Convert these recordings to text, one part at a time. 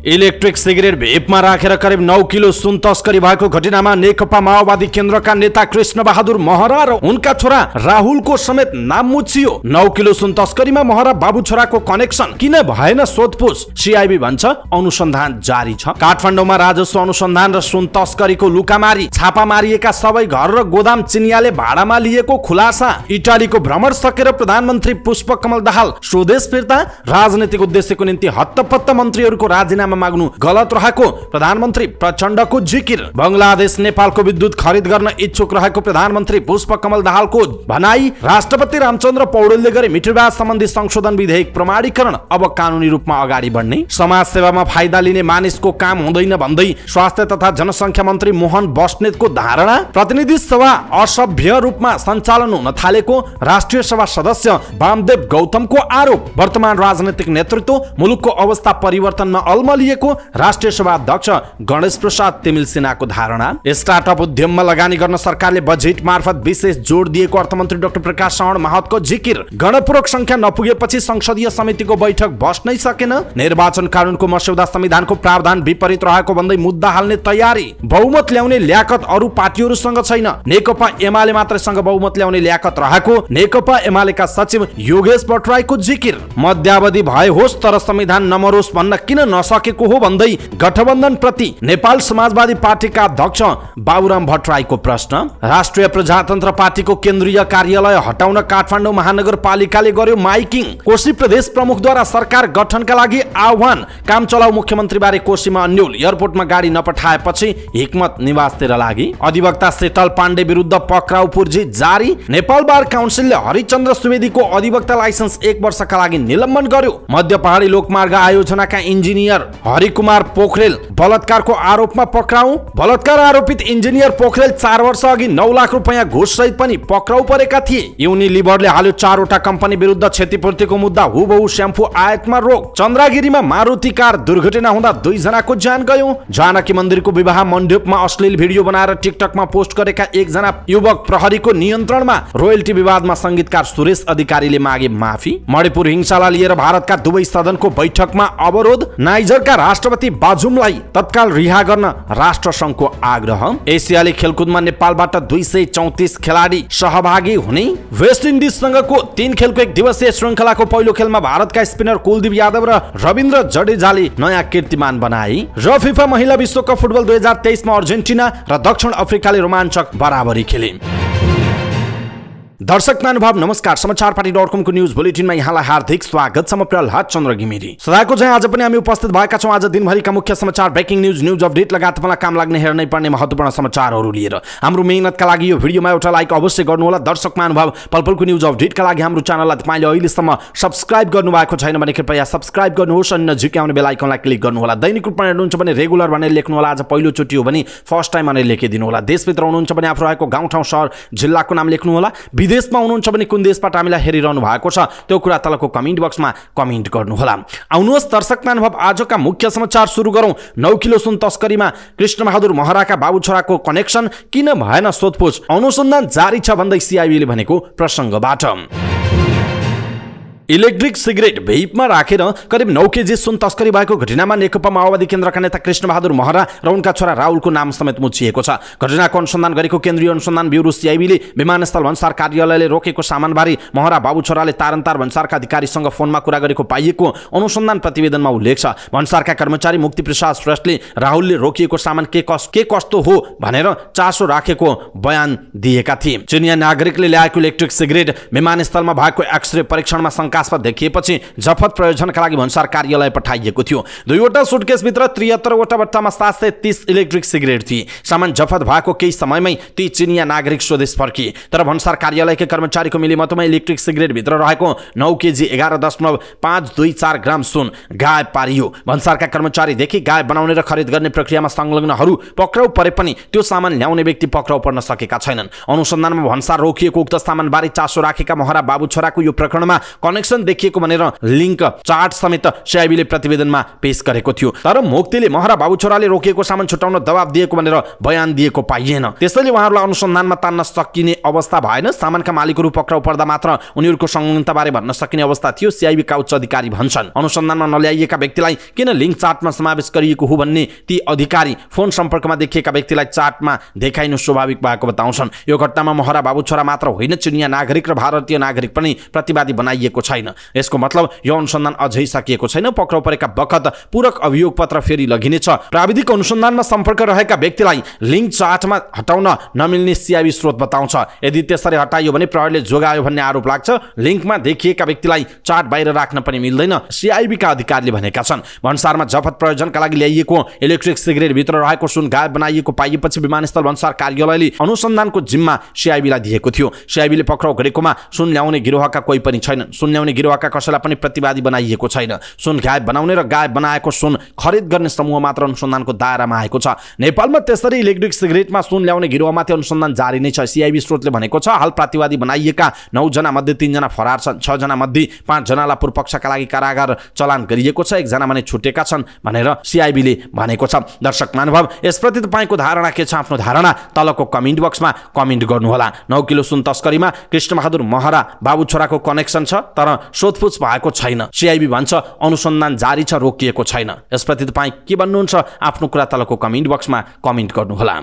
Electric cigarette भेपमा राखेर करिब 9 kilo सुन तस्करी भएको घटनामा नेकपा माओवादी केन्द्रका नेता कृष्ण बहादुर महरा र उनका छोरा राहुलको समेत नाम मुछियो। 9 किलो सुन तस्करीमा महरा बाबु छोराको कनेक्सन किन भएन सोधपुछ, सीआईबी भन्छ अनुसन्धान जारी छ। काठमाडौँमा राजस्व अनुसन्धान र सुन तस्करीको लुकामारी, छापा मारिएका सबै घर र गोदाम चिनियाले भाडामा लिएको खुलासा। इटालीको भ्रमण सकेर प्रधानमन्त्री पुष्पकमल दाहाल स्वदेश फिर्ता, राजनीतिक उद्देश्यको निम्ति हत्तपत्त मन्त्रीहरूको राजीनामा माग्नु गलत रहेको प्रधानमन्त्री प्रचण्डको जिकिर। बंगलादेश नेपालको विद्युत खरिद गर्न इच्छुक रहेको प्रधानमन्त्री पुष्पकमल दाहालको भनाई। राष्ट्रपति रामचन्द्र पौडेलले गरे मित्रवाद सम्बन्धी संशोधन विधेयक प्रमाणीकरण अब कानुनी रूपमा अगाडि बढ्ने। समाज सेवामा फाइदा लिने मानिसको काम हुँदैन भन्दै स्वास्थ्य तथा जनसङ्ख्या मन्त्री मोहन बस्नेतको धारणा। प्रतिनिधि सभा असभ्य रूपमा सञ्चालन हुन थालेको राष्ट्रिय सभा सदस्य वामदेव गौतमको आरोप। वर्तमान राजनैतिक नेतृत्व मुलुकको अवस्था परिवर्तनमा अलमलिएको राष्ट्रिय सभा अध्यक्ष गणेश प्रसाद तिमिल सिन्हाको धारणा। स्टार्टअप उद्यममा लगानी गर्न सरकारले बजेट मार्फत विशेष जोड दिएको अर्थमन्त्री डाक्टर प्रकाश सावण महतको जिकिर। गणपूरक संख्या नपुगेपछि संसदीय समितिको बैठक बस्नै सकेन। निर्वाचन कानूनको मस्यौदा संविधानको प्रावधान विपरीत रहेको भन्दै मुद्दा हाल्ने तयारी। बहुमत ल्याउने ल्याकत अरू पार्टीहरूसँग छैन, नेकपा एमाले मात्रैसँग बहुमत ल्याउने ल्याकत रहेको नेकपा एमालेका सचिव योगेश भट्टराईको जिकिर। मध्यावधि भए होस् तर संविधान नमरोस् भन्न किन नसकेको हो भन्दै गठबन्धन प्रति नेपाल समाजवादी पार्टीका अध्यक्ष बाबुराम भट्टराईको प्रश्न। राष्ट्रिय प्रजातन्त्र पार्टीको केन्द्रीय कार्यालय हटाउन काठमाडौँ महानगरपालिकाले गर्यो माइकिङ। कोशी प्रदेश प्रमुखद्वारा सरकार गठनका लागि आह्वान। काम चलाउ मुख्यमन्त्री बारे कोशीमा अन्यल, एयरपोर्टमा गाडी नपठाएपछि हिक्मत निवासतिर लागि। अधिवक्ता शीतल पाण्डे विरुद्ध पक्राउ पूर्जी जारी। नेपाल बार काउन्सिलले हरिचन्द्र सुवेदीको अधिवक्ता लाइसेन्स 1 वर्षका लागि निलम्बन गर्यो। मध्य पहाडी लोकमार्ग आयोजनाका इन्जिनियर हरिकुमार पोखरेल बलात्कारको आरोपमा पक्राउ। बलात्कार आरोपित इन्जिनियर पोखरेल 4 वर्ष अघि 9 लाख रुपैयाँ घुस सहित पनि पक्राउ परेका थिए। युनिलिभरले हाल्यो 4 वटा कम्पनी विरुद्ध क्षतिपूर्तिको मुद्दा। हुबहु स्याम्पू आयातमा रोक। चन्द्रगिरीमा मारुति कार दुर्घटना हुँदा 2 जनाको ज्यान गयो। जानकी मन्दिरको विवाह मण्डपमा अश्लील भिडियो बनाएर टिकटकमा पोस्ट गरेका 1 जना युवक प्रहरीको नियन्त्रणमा। रोयल्टी विवादमा संगीतकार सुरेश अधिकारीले मागे माफी। मणिपुर हिंसालाई लिएर भारतका दुवै सदनको बैठकमा अवरोध। नाइजरका राष्ट्रपति बाजुमलाई तत्काल रिहा गर्न राष्ट्रसङ्घको आग्रह। एसियाली खेलकुदमा नेपालबाट 234 खेलाडी सहभागी हुने। वेस्ट इन्डिजसँगको 3 खेलको 1 दिवसीय श्रृङ्खलाको पहिलो खेलमा भारतका स्पिनर कुलदीप यादव र रविन्द्र जडेजाले नयाँ कीर्तिमान बनाए। र फिफा महिला विश्वकप फुटबल 2023 मा अर्जेन्टिना र दक्षिण अफ्रिकाले रोमाञ्चक बराबरी खेले। दर्शक महानुभाव नमस्कार, समाचारपाटी.com को न्यूज बुलेटिनमा यहाँलाई हार्दिक स्वागत छ। म प्रहलाद चन्द्र घिमिरे। सदाको चाहिँ आज पनि हामी उपस्थित भएका छौँ आज दिनभरिका मुख्य समाचार, ब्रेकिङ न्यूज अपडेट लगायत मलाई काम लाग्ने हेर्नै पर्ने महत्त्वपूर्ण समाचारहरू लिएर। हाम्रो मेहनतका लागि यो भिडियोमा एउटा लाइक अवश्य गर्नुहोला। दर्शक महानुभाव पलपलको न्यूज अपडेटका लागि हाम्रो च्यानललाई तपाईले अहिलेसम्म सब्स्क्राइब गर्नुभएको छैन भने कृपया सब्स्क्राइब गर्नुहोस् अनि नजिकै आउने बेल आइकनलाई क्लिक गर्नुहोला। दैनिक रूपमा हेर्नुहुन्छ भने रेगुलर भनेर लेख्नुहोला। आज पहिलो चोटि हो भने फर्स्ट टाइम भनेर लेखिदिनुहोला। देशभित्र हुनुहुन्छ भने आफू रहेको गाउँ ठाउँ सहर जिल्लाको नाम लेख्नुहोला। विदेशमा हुनुहुन्छ भने कुन देशबाट हामीलाई हेरिरहनु भएको छ त्यो कुरा तलको कमेन्ट बक्समा कमेन्ट गर्नुहोला। आउनुहोस् दर्शक महानुभाव आजका मुख्य समाचार सुरु गरौँ। 9 किलो सुन तस्करीमा कृष्ण बहादुर महराका बाबु छोराको कनेक्सन किन भएन सोधपुछ, अनुसन्धान जारी छ भन्दै सीआईबीले भनेको प्रसङ्गबाट। इलेक्ट्रिक सिगरेट भेपमा राखेर करिब 9 केजी सुन तस्करी भएको घटनामा नेकपा माओवादी केन्द्रका नेता कृष्ण बहादुर महरा र उनका छोरा राहुलको नाम समेत मुछिएको छ। घटनाको अनुसन्धान गरेको केन्द्रीय अनुसन्धान ब्युरो सीआईबीले विमानस्थल भन्सार कार्यालयले रोकेको सामानबारे महरा बाबु छोराले तारन्तार भन्सारका अधिकारीसँग फोनमा कुरा गरेको पाइएको अनुसन्धान प्रतिवेदनमा उल्लेख छ। भन्सारका कर्मचारी मुक्ति प्रसाद श्रेष्ठले राहुलले रोकिएको सामान के कस्तो हो भनेर चासो राखेको बयान दिएका थिए। चिनिया नागरिकले ल्याएको इलेक्ट्रिक सिगरेट विमानस्थलमा भएको एक्सरे परीक्षणमा शंकास्पद देखिएपछि जफत प्रयोजनका लागि भन्सार कार्यालय पठाइएको थियो। 2 वटा सुटकेसभित्र 73 वटा बट्टामा 730 इलेक्ट्रिक सिगरेट थिए। सामान जफत भएको केही समयमै ती चिनिया नागरिक स्वदेश फर्किए। तर भन्सार कार्यालयका कर्मचारीको मिलेमतोमा इलेक्ट्रिक सिगरेट भित्र रहेको 9 केजी 11.524 ग्राम सुन गायब पारियो। भन्सारका कर्मचारीदेखि गायब बनाउने र खरिद गर्ने प्रक्रियामा संलग्नहरू पक्राउ परे पनि त्यो सामान ल्याउने व्यक्ति पक्राउ पर्न सकेका छैनन्। अनुसन्धानमा भन्सार रोकिएको उक्त सामानबारे चासो राखेका महरा बाबु छोराको यो प्रकरणमा कनेक्सन देखिएको भनेर लिङ्क चार्ट समेत सिआइबीले प्रतिवेदनमा पेश गरेको थियो। तर मोक्तीले महरा बाबु छोराले रोकिएको सामान छुटाउन दबाब दिएको भनेर बयान दिएको पाइएन। त्यसैले उहाँहरूलाई अनुसन्धानमा तान्न सकिने अवस्था भएन। सामानका मालिकहरू पक्राउ पर्दा मात्र उनीहरूको संलग्नताबारे भन्न सकिने अवस्था थियो, सिआइबीका उच्च अधिकारी भन्छन्। अनुसन्धानमा नल्याइएका व्यक्तिलाई किन लिङ्क चार्टमा समावेश गरिएको हो भन्ने ती अधिकारी फोन सम्पर्कमा देखिएका व्यक्तिलाई चार्टमा देखाइनु स्वाभाविक भएको बताउँछन्। यो घटनामा महरा बाबु छोरा मात्र होइन, चिनिया नागरिक र भारतीय नागरिक पनि प्रतिवादी बनाइएको छैन। यसको मतलब यो अनुसन्धान अझै सकिएको छैन। पक्राउ परेका बखत पूरक अभियोग पत्र फेरि लगिनेछ। प्राविधिक अनुसन्धानमा सम्पर्क रहेका व्यक्तिलाई लिङ्क चार्टमा हटाउन नमिल्ने सिआइबी स्रोत बताउँछ। यदि त्यसरी हटाइयो भने प्रहरीले जोगायो भन्ने आरोप लाग्छ। लिङ्कमा देखिएका व्यक्तिलाई चार्ट बाहिर राख्न पनि मिल्दैन, सिआइबीका अधिकारीले भनेका छन्। भन्सारमा जफत प्रयोजनका लागि ल्याइएको इलेक्ट्रिक सिगरेट भित्र रहेको सुन गायब बनाइएको पाइएपछि विमानस्थल भन्सार कार्यालयले अनुसन्धानको जिम्मा सिआइबीलाई दिएको थियो। सिआइबीले पक्राउ गरेकोमा सुन ल्याउने गिरोहका कोही पनि छैनन्। सुन ल्याउने गिरोहका कसैलाई पनि प्रतिवादी बनाइएको छैन। सुन गायब बनाउने र गायब बनाएको सुन खरिद गर्ने समूह मात्र अनुसन्धानको दायरामा आएको छ। नेपालमा त्यसरी इलेक्ट्रिक सिगरेटमा सुन ल्याउने गिरोहमाथि अनुसन्धान जारी नै छ। सिआइबी स्रोतले भनेको छ हाल प्रतिवादी बनाइएका 9 जना मध्ये 3 जना फरार छन्। 6 जना मध्ये 5 जनालाई पूर्वपक्षका लागि कारागार चलान गरिएको छ। 1 जना भने छुटेका छन् भनेर सिआइबीले भनेको छ। दर्शक महानुभाव, यसप्रति तपाईँको धारणा के छ? आफ्नो धारणा तलको कमेन्ट बक्समा कमेन्ट गर्नुहोला। 9 किलो सुन तस्करीमा कृष्णबहादुर महरा बाबु छोराको कनेक्सन छ, तर सोधपुछ भएको छैन। सिआइबी भन्छ अनुसन्धान जारी छ, रोकिएको छैन। यसप्रति तपाईँ के भन्नुहुन्छ? आफ्नो कुरा तलको कमेन्ट बक्समा कमेन्ट गर्नुहोला।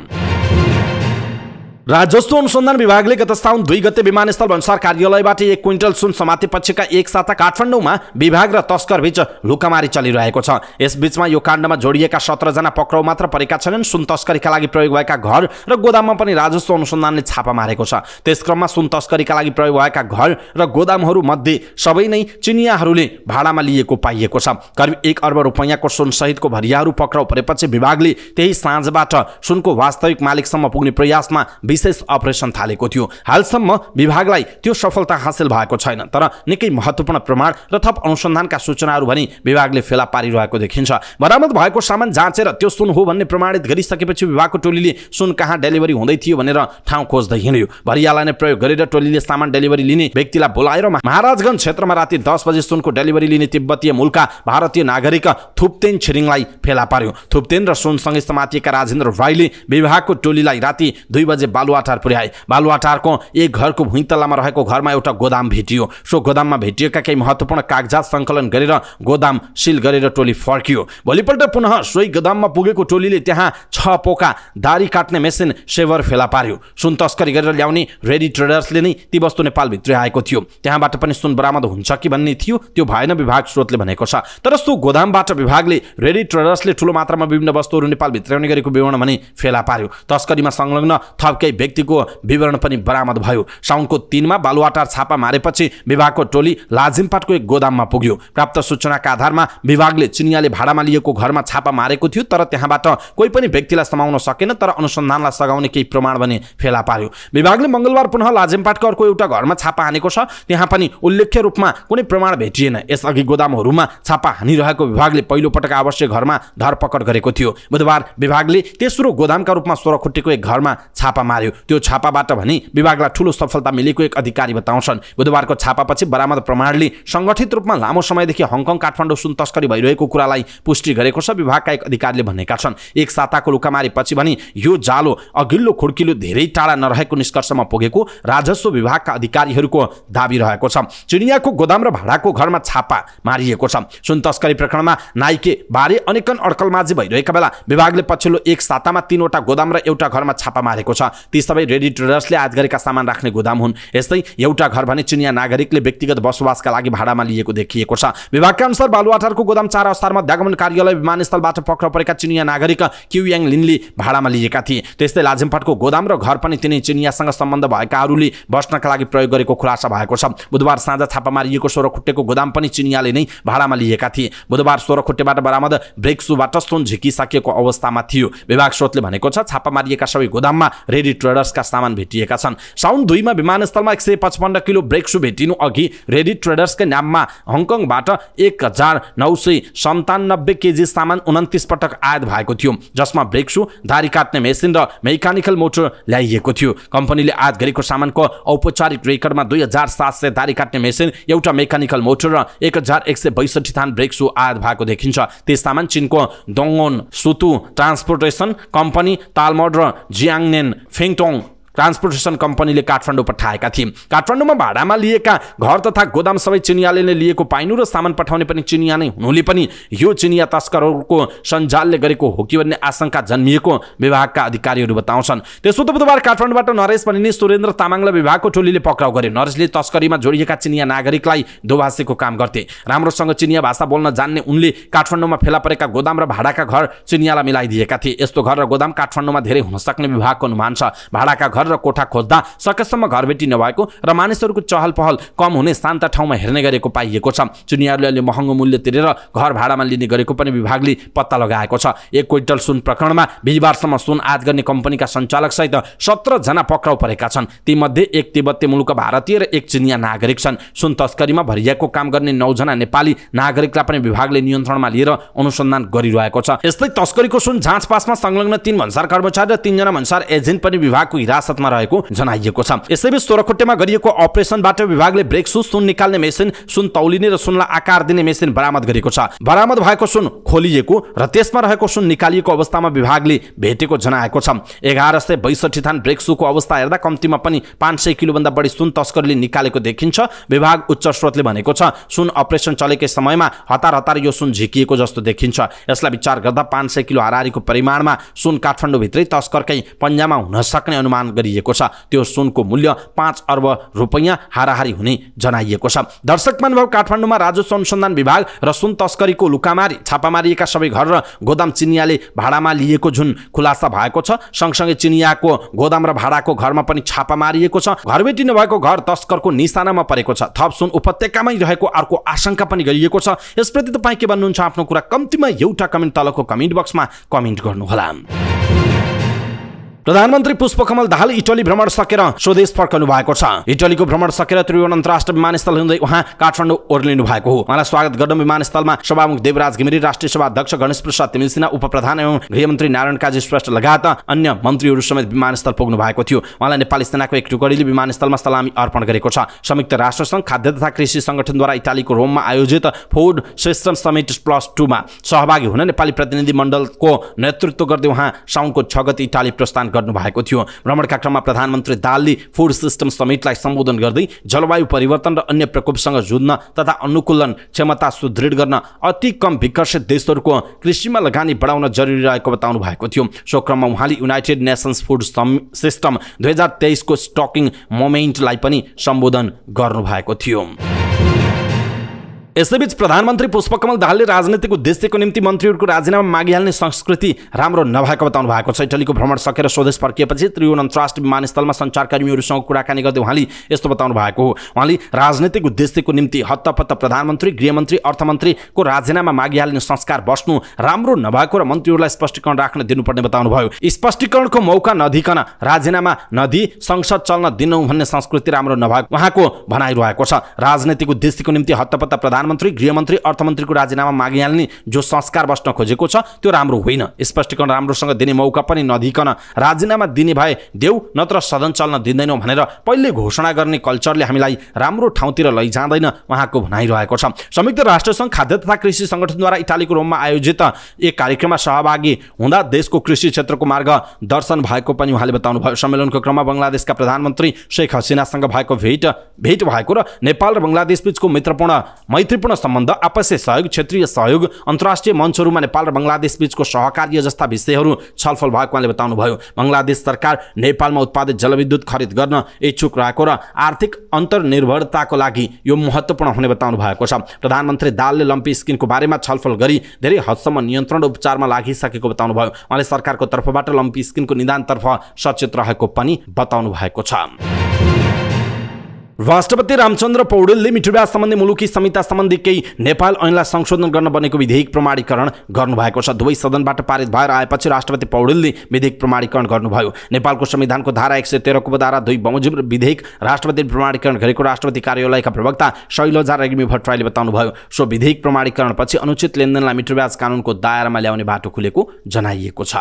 राजस्व अनुसन्धान विभागले गत साउन 2 गते विमानस्थल भन्सार कार्यालयबाट 1 क्विन्टल सुन समातेपछिका एक साता काठमाडौँमा विभाग र तस्कर बीच लुकामारी चलिरहेको छ। यस बीचमा यो काण्डमा जोडिएका 17 जना पक्राउ मात्र परेका छैनन्। सुन तस्करीका लागि प्रयोग भएका घर र गोदाममा पनि राजस्व अनुसन्धानले छापा मारेको छ। त्यसक्रममा सुन तस्करीका लागि प्रयोग भएका घर र गोदामहरू मध्ये सबै नै चिनियाहरूले भाडामा लिएको पाइएको छ। करिब 1 अर्ब रुपैयाँको सुन सहितको भरियाहरू पक्राउ परेपछि विभागले त्यही साँझबाट सुनको वास्तविक मालिकसम्म पुग्ने प्रयासमा विशेष अपरेसन थालेको थियो। हालसम्म विभागलाई त्यो सफलता हासिल भएको छैन, तर निकै महत्त्वपूर्ण प्रमाण र थप अनुसन्धानका सूचनाहरू भनी विभागले फेला पारिरहेको देखिन्छ। बरामद भएको सामान जाँचेर त्यो सुन हो भन्ने प्रमाणित गरिसकेपछि विभागको टोलीले सुन कहाँ डेलिभरी हुँदै थियो भनेर ठाउँ खोज्दै हिँड्यो। भरियालाई नै प्रयोग गरेर टोलीले सामान डेलिभरी लिने व्यक्तिलाई बोलाएर महाराजगञ्ज क्षेत्रमा राति 10 बजे सुनको डेलिभरी लिने तिब्बतीय मूलका भारतीय नागरिक थुप्तेन छिरिङलाई फेला पार्यो। थुप्तेन र सुनसँगै समातिएका राजेन्द्र राईले विभागको टोलीलाई राति 2 बजे बालुवाटार पुर्याए। बालुवाटारको एक घरको भुइँ तल्लामा रहेको घरमा एउटा गोदाम भेटियो। सो गोदाममा भेटिएका केही महत्त्वपूर्ण कागजात सङ्कलन गरेर गोदाम सिल गरेर टोली फर्कियो। भोलिपल्ट पुनः सोही गोदाममा पुगेको टोलीले त्यहाँ 6 पोका दारी काट्ने मेसिन सेभर फेला पार्यो। सुन तस्करी गरेर ल्याउने रेडी ट्रेडर्सले नै ती वस्तु नेपालभित्र आएको थियो। त्यहाँबाट पनि सुन बरामद हुन्छ कि भन्ने थियो, त्यो भएन विभाग स्रोतले भनेको छ। तर सो गोदामबाट विभागले रेडी ट्रेडर्सले ठुलो मात्रामा विभिन्न वस्तुहरू नेपालभित्र ल्याउने गरेको विवरण भने फेला पार्यो। तस्करीमा संलग्न थप केही व्यक्तिको विवरण पनि बरामद भयो। साउनको 3 मा बालुवाटार छापा मारेपछि विभागको टोली लाजिमपाटको एक गोदाममा पुग्यो। प्राप्त सूचनाका आधारमा विभागले चिनियाले भाडामा लिएको घरमा छापा मारेको थियो, तर त्यहाँबाट कोही पनि व्यक्तिलाई समाउन सकेन। तर अनुसन्धानलाई सघाउने केही प्रमाण भने फेला पार्यो। विभागले मंगलबार पुनः लाजिमपाटको अर्को एउटा घरमा छापा हानेको छ। त्यहाँ पनि उल्लेख्य रूपमा कुनै प्रमाण भेटिएन। यसअघि गोदामहरूमा छापा हानिरहेको विभागले पहिलो पटक आवश्यक घरमा धरपकड गरेको थियो। बुधबार विभागले तेस्रो गोदामका रूपमा सोह्रखुट्टेको एक घरमा छापा मार्यो। त्यो छापाबाट भने विभागलाई ठूलो सफलता मिलेको एक अधिकारी बताउँछन्। बुधबारको छापापछि बरामद प्रमाणले संगठित रूपमा लामो समयदेखि हङकङ काठमाडौँ सुन तस्करी भइरहेको कुरालाई पुष्टि गरेको छ। विभागका एक अधिकारीले भनेका छन्। एक साताको लुकामारीपछि भने यो जालो अघिल्लो खुड्किलो धेरै टाढा नरहेको निष्कर्षमा पुगेको राजस्व विभागका अधिकारीहरूको दाबी रहेको छ। चिनियाको गोदाम र भाडाको घरमा छापा मारिएको छ। सुन तस्करी प्रकरणमा नाइके बारे अनेकन अड्कलमाजी भइरहेका बेला विभागले पछिल्लो एक सातामा 3 वटा गोदाम र एउटा घरमा छापा मारेको छ। ती सबै रेडी ट्रेडर्सले आज गरेका सामान राख्ने गोदाम हुन्। यस्तै एउटा घर भने चिनिया नागरिकले व्यक्तिगत बसोबासका लागि भाडामा लिएको देखिएको छ। विभागका अनुसार बालुवाटारको गोदाम 4 अवस्थामा मध्यागमन कार्यालय विमानस्थलबाट पक्राउ परेका चिनिया नागरिक क्युयाङ लिनले भाडामा लिएका थिए। त्यस्तै लाजिमपाटको गोदाम र घर पनि तिनै चिनियासँग सम्बन्ध भएकाहरूले बस्नका लागि प्रयोग गरेको खुलासा भएको छ। बुधबार साँझ छापा मारिएको सोह्रखुट्टेको गोदाम पनि चिनियाले नै भाडामा लिएका थिए। बुधबार सोह्रखुट्टेबाट बरामद ब्रेक सुबाट सुन झिकिसकेको अवस्थामा थियो। विभाग स्रोतले भनेको छ छापा मारिएका सबै गोदाममा रेडी ट्रेडर्सका सामान भेटिएका छन्। साउन 2 मा विमानस्थलमा 155 किलो ब्रेक सु भेटिनु अघि रेडी ट्रेडर्सकै नाममा हङकङबाट 1997 केजी सामान 29 पटक आयात भएको थियो, जसमा ब्रेक सु, दारी काट्ने मेसिन र मेकानिकल मोटर ल्याइएको थियो। कम्पनीले आयात गरेको सामानको औपचारिक रेकर्डमा 2700 दारी काट्ने मेसिन, एउटा मेकानिकल मोटर र 1162 थान ब्रेक सु आयात भएको देखिन्छ। ती सामान चीनको दोङोन सुतु ट्रान्सपोर्टेसन कम्पनी, तालमोड र जियाङनेन फेङटोङ ट्रान्सपोर्टेसन कम्पनीले काठमाडौँ पठाएका थिए। काठमाडौँमा भाडामा लिएका घर तथा गोदाम सबै चिनियाले नै लिएको पाइनु र सामान पठाउने पनि चिनिया नै हुनुले पनि यो चिनिया तस्करहरूको सञ्जालले गरेको हो कि भन्ने आशंका जन्मिएको विभागका अधिकारीहरू बताउँछन्। त्यसो त बुधबार काठमाडौँबाट नरेश भनिने सुरेन्द्र तामाङलाई विभागको टोलीले पक्राउ गरे। नरेशले तस्करीमा जोडिएका चिनिया नागरिकलाई दोभाषीको काम गर्थे। राम्रोसँग चिनिया भाषा बोल्न जान्ने उनले काठमाडौँमा फेला परेका गोदाम र भाडाका घर चिनियालाई मिलाइदिएका थिए। यस्तो घर र गोदाम काठमाडौँमा धेरै हुन सक्ने विभागको अनुमान छ। भाडाका घर र कोठा खोज्दा सकेसम्म घरबेटी नभएको र मानिसहरूको चहल पहल कम हुने शान्त ठाउँमा हेर्ने गरेको पाइएको छ। चिनियाहरूले महँगो मूल्य तिरेर घर भाडामा लिने गरेको पनि विभागले पत्ता लगाएको छ। 1 क्विन्टल सुन प्रकरणमा बिहिबारसम्म सुन आयात गर्ने कम्पनीका सञ्चालक सहित 17 जना पक्राउ परेका छन्। तीमध्ये 1 तिब्बती मूलका भारतीय र 1 चिनिया नागरिक छन्। सुन तस्करीमा भरियाको काम गर्ने 9 जना नेपाली नागरिकलाई पनि विभागले नियन्त्रणमा लिएर अनुसन्धान गरिरहेको छ। यस्तै तस्करीको सुन जाँचपासमा संलग्न 3 भन्सार कर्मचारी र 3 जना भन्सार एजेन्ट पनि विभागको हिरासतमा रहेको जनाइएको छ। यसैबीच सोरखुट्टेमा गरिएको अपरेसनबाट विभागले ब्रेक सु, सुन निकाल्ने मेसिन, सुन तौलिने र सुनलाई आकार दिने मेसिन बरामद गरेको छ। बरामद भएको सुन खोलिएको र त्यसमा रहेको सुन निकालिएको अवस्थामा विभागले भेटेको जनाएको छ। 1162 थान ब्रेक सुको अवस्था हेर्दा कम्तीमा पनि 500 किलो भन्दा बढी सुन तस्करले निकालेको देखिन्छ। विभाग उच्च स्रोतले भनेको छ सुन अपरेसन चलेकै समयमा हतार हतार यो सुन झिकिएको जस्तो देखिन्छ। यसलाई विचार गर्दा 500 किलो हाराहारीको परिमाणमा सुन काठमाडौँ भित्रै तस्करकै पन्जामा हुन सक्ने अनुमान गरिएको छ। त्यो सुनको मूल्य 5 अर्ब रुपैयाँ हाराहारी हुने जनाइएको छ। दर्शक महानुभाव, काठमाडौँमा राजस्व अनुसन्धान विभाग र सुन तस्करीको लुकामारी छापा मारिएका सबै घर र गोदाम चिनियाले भाडामा लिएको जुन खुलासा भएको छ। सँगसँगै चिनियाको गोदाम र भाडाको घरमा पनि छापा मारिएको छ। घरबेटी नभएको घर तस्करको निशानामा परेको छ। थप सुन उपत्यकामै रहेको अर्को आशंका पनि गरिएको छ। यसप्रति तपाईँ के भन्नुहुन्छ? आफ्नो कुरा कम्तीमा एउटा कमेन्ट तलको कमेन्ट बक्समा कमेन्ट गर्नुहोला। प्रधानमन्त्री पुष्पकमल दाहाल इटली भ्रमण सकेर स्वदेश फर्कनु भएको छ। इटलीको भ्रमण सकेर त्रिभुवन अन्तर्राष्ट्रिय विमानस्थल हुँदै उहाँ काठमाडौँ ओर्लिनु भएको हो। उहाँलाई स्वागत गर्न विमानस्थलमा सभामुख देवराज घिमिरे, राष्ट्रिय सभा अध्यक्ष गणेश प्रसाद तिमिल सिन्हा, उपप्रधान एवं गृहमन्त्री नारायण काजी श्रेष्ठ लगायत अन्य मन्त्रीहरू समेत विमानस्थल पुग्नु भएको थियो। उहाँलाई नेपाली सेनाको एक टुकडीले विमानस्थलमा सलामी अर्पण गरेको छ। संयुक्त राष्ट्रसङ्घ खाद्य तथा कृषि सङ्गठनद्वारा इटालीको रोममा आयोजित फूड सिस्टम समिट +2 मा सहभागी हुन नेपाली प्रतिनिधि मण्डलको नेतृत्व गर्दै उहाँ साउनको 6 गते इटाली प्रस्थान गर्नु भएको थियो। भ्रमणका क्रममा प्रधानमन्त्री दाहालले फूड सिस्टम समिटलाई सम्बोधन गर्दै जलवायु परिवर्तन र अन्य प्रकोपसँग जुझ्न तथा अनुकूलन क्षमता सुदृढ गर्न अति कम विकसित देशहरूको कृषिमा लगानी बढाउन जरुरी रहेको बताउनु भएको थियो। सो क्रममा उहाँले युनाइटेड नेसन्स फूड सिस्टम 2023 को स्टकिङ मोमेन्टलाई पनि सम्बोधन गर्नु भएको थियो। यसैबीच प्रधानमन्त्री पुष्पकमल दाहालले राजनीतिक उद्देश्यको निम्ति मन्त्रीहरूको राजीनामा मागिहाल्ने संस्कृति राम्रो नभएको बताउनु भएको छ। इटलीको भ्रमण सकेर स्वदेश फर्किएपछि त्रिभुवन अन्तर्राष्ट्रिय विमानस्थलमा सञ्चारकर्मीहरूसँग कुराकानी गर्दै उहाँले यस्तो बताउनु भएको हो। उहाँले राजनीतिक उद्देश्यको निम्ति हत्तपत्त प्रधानमन्त्री, गृहमन्त्री, अर्थमन्त्रीको राजीनामा मागिहाल्ने संस्कार बस्नु राम्रो नभएको र मन्त्रीहरूलाई स्पष्टीकरण राख्न दिनुपर्ने बताउनु भयो। स्पष्टीकरणको मौका नदिकन राजीनामा नदिई संसद चल्न दिनु भन्ने संस्कृति राम्रो नभएको उहाँको भनाइरहेको छ। राजनीतिक उद्देश्यको निम्ति हत्तपत्त प्रधानमन्त्री, गृहमन्त्री, अर्थमन्त्रीको राजीनामा मागिहाल्ने जो संस्कार बस्न खोजेको छ त्यो राम्रो होइन। स्पष्टीकरण राम्रोसँग दिने मौका पनि नदिकन राजीनामा दिने भए देऊ, नत्र सदन चल्न दिँदैनौँ भनेर पहिले घोषणा गर्ने कल्चरले हामीलाई राम्रो ठाउँतिर लैजाँदैन उहाँको भनाइरहेको छ। संयुक्त राष्ट्रसङ्घ खाद्य तथा कृषि सङ्गठनद्वारा इटालीको रोममा आयोजित एक कार्यक्रममा सहभागी हुँदा देशको कृषि क्षेत्रको मार्ग दर्शन भएको पनि उहाँले बताउनु भयो। सम्मेलनको क्रममा बङ्गलादेशका प्रधानमन्त्री शेख हसिनासँग भएको भेट भएको र नेपाल र बङ्गलादेश बीचको मैत्रीपूर्ण सम्बन्ध, आपसी सहयोग, क्षेत्रीय सहयोग, अन्तर्राष्ट्रिय मञ्चहरूमा नेपाल र बङ्गलादेश बीचको सहकार्य जस्ता विषयहरू छलफल भएको उहाँले बताउनु भयो। बङ्गलादेश सरकार नेपालमा उत्पादित जलविद्युत खरिद गर्न इच्छुक रहेको र आर्थिक अन्तर्निर्भरताको लागि यो महत्त्वपूर्ण हुने बताउनु भएको छ। प्रधानमन्त्री दाहालले लम्पी स्किनको बारेमा छलफल गरी धेरै हदसम्म नियन्त्रण र उपचारमा लागिसकेको बताउनु भयो। उहाँले सरकारको तर्फबाट लम्पी स्किनको निदानतर्फ सचेत रहेको पनि बताउनु भएको छ। राष्ट्रपति रामचन्द्र पौडेलले मिठो ब्याज सम्बन्धी मुलुकी संहिता सम्बन्धी केही नेपाल ऐनलाई संशोधन गर्न बनेको विधेयक प्रमाणीकरण गर्नुभएको छ। दुवै सदनबाट पारित भएर आएपछि राष्ट्रपति पौडेलले विधेयक प्रमाणीकरण गर्नुभयो। नेपालको संविधानको धारा 113 को धारा 2 बमोजिम विधेयक राष्ट्रपतिले प्रमाणीकरण गरेको राष्ट्रपति कार्यालयका प्रवक्ता शैलजा रेग्मी भट्टराईले बताउनुभयो। सो विधेयक प्रमाणीकरणपछि अनुचित लेनदेनलाई मिठो ब्याज कानुनको दायरामा ल्याउने बाटो खुलेको जनाइएको छ।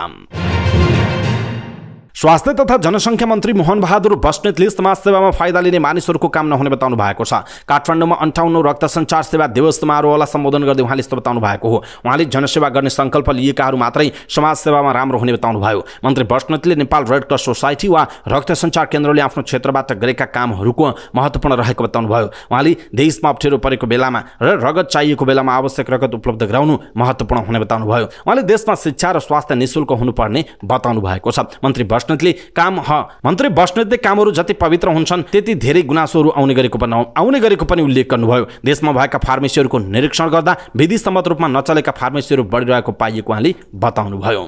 स्वास्थ्य तथा जनसङ्ख्या मन्त्री मोहन बहादुर बस्नेतले समाजसेवामा फाइदा लिने मानिसहरूको काम नहुने बताउनु भएको छ। काठमाडौँमा 58औं रक्त सञ्चार सेवा दिवस समारोहलाई सम्बोधन गर्दै उहाँले यस्तो बताउनु भएको हो। उहाँले जनसेवा गर्ने सङ्कल्प लिएकाहरू मात्रै समाजसेवामा राम्रो हुने बताउनुभयो। मन्त्री बस्नेतले नेपाल रेड क्रस सोसाइटी वा रक्त सञ्चार केन्द्रले आफ्नो क्षेत्रबाट गरेका कामहरूको महत्त्वपूर्ण रहेको बताउनुभयो। उहाँले देशमा अप्ठ्यारो परेको बेलामा र रगत चाहिएको बेलामा आवश्यक रगत उपलब्ध गराउनु महत्त्वपूर्ण हुने बताउनुभयो। उहाँले देशमा शिक्षा र स्वास्थ्य निःशुल्क हुनुपर्ने बताउनु भएको छ। मन्त्री बस्नेतले कामहरू जति पवित्र हुन्छन् त्यति धेरै गुनासोहरू आउने गरेको पनि उल्लेख गर्नुभयो। देशमा भएका फार्मेसीहरूको निरीक्षण गर्दा विधिसम्मत रूपमा नचलेका फार्मेसीहरू बढिरहेको पाइएको उहाँले बताउनुभयो।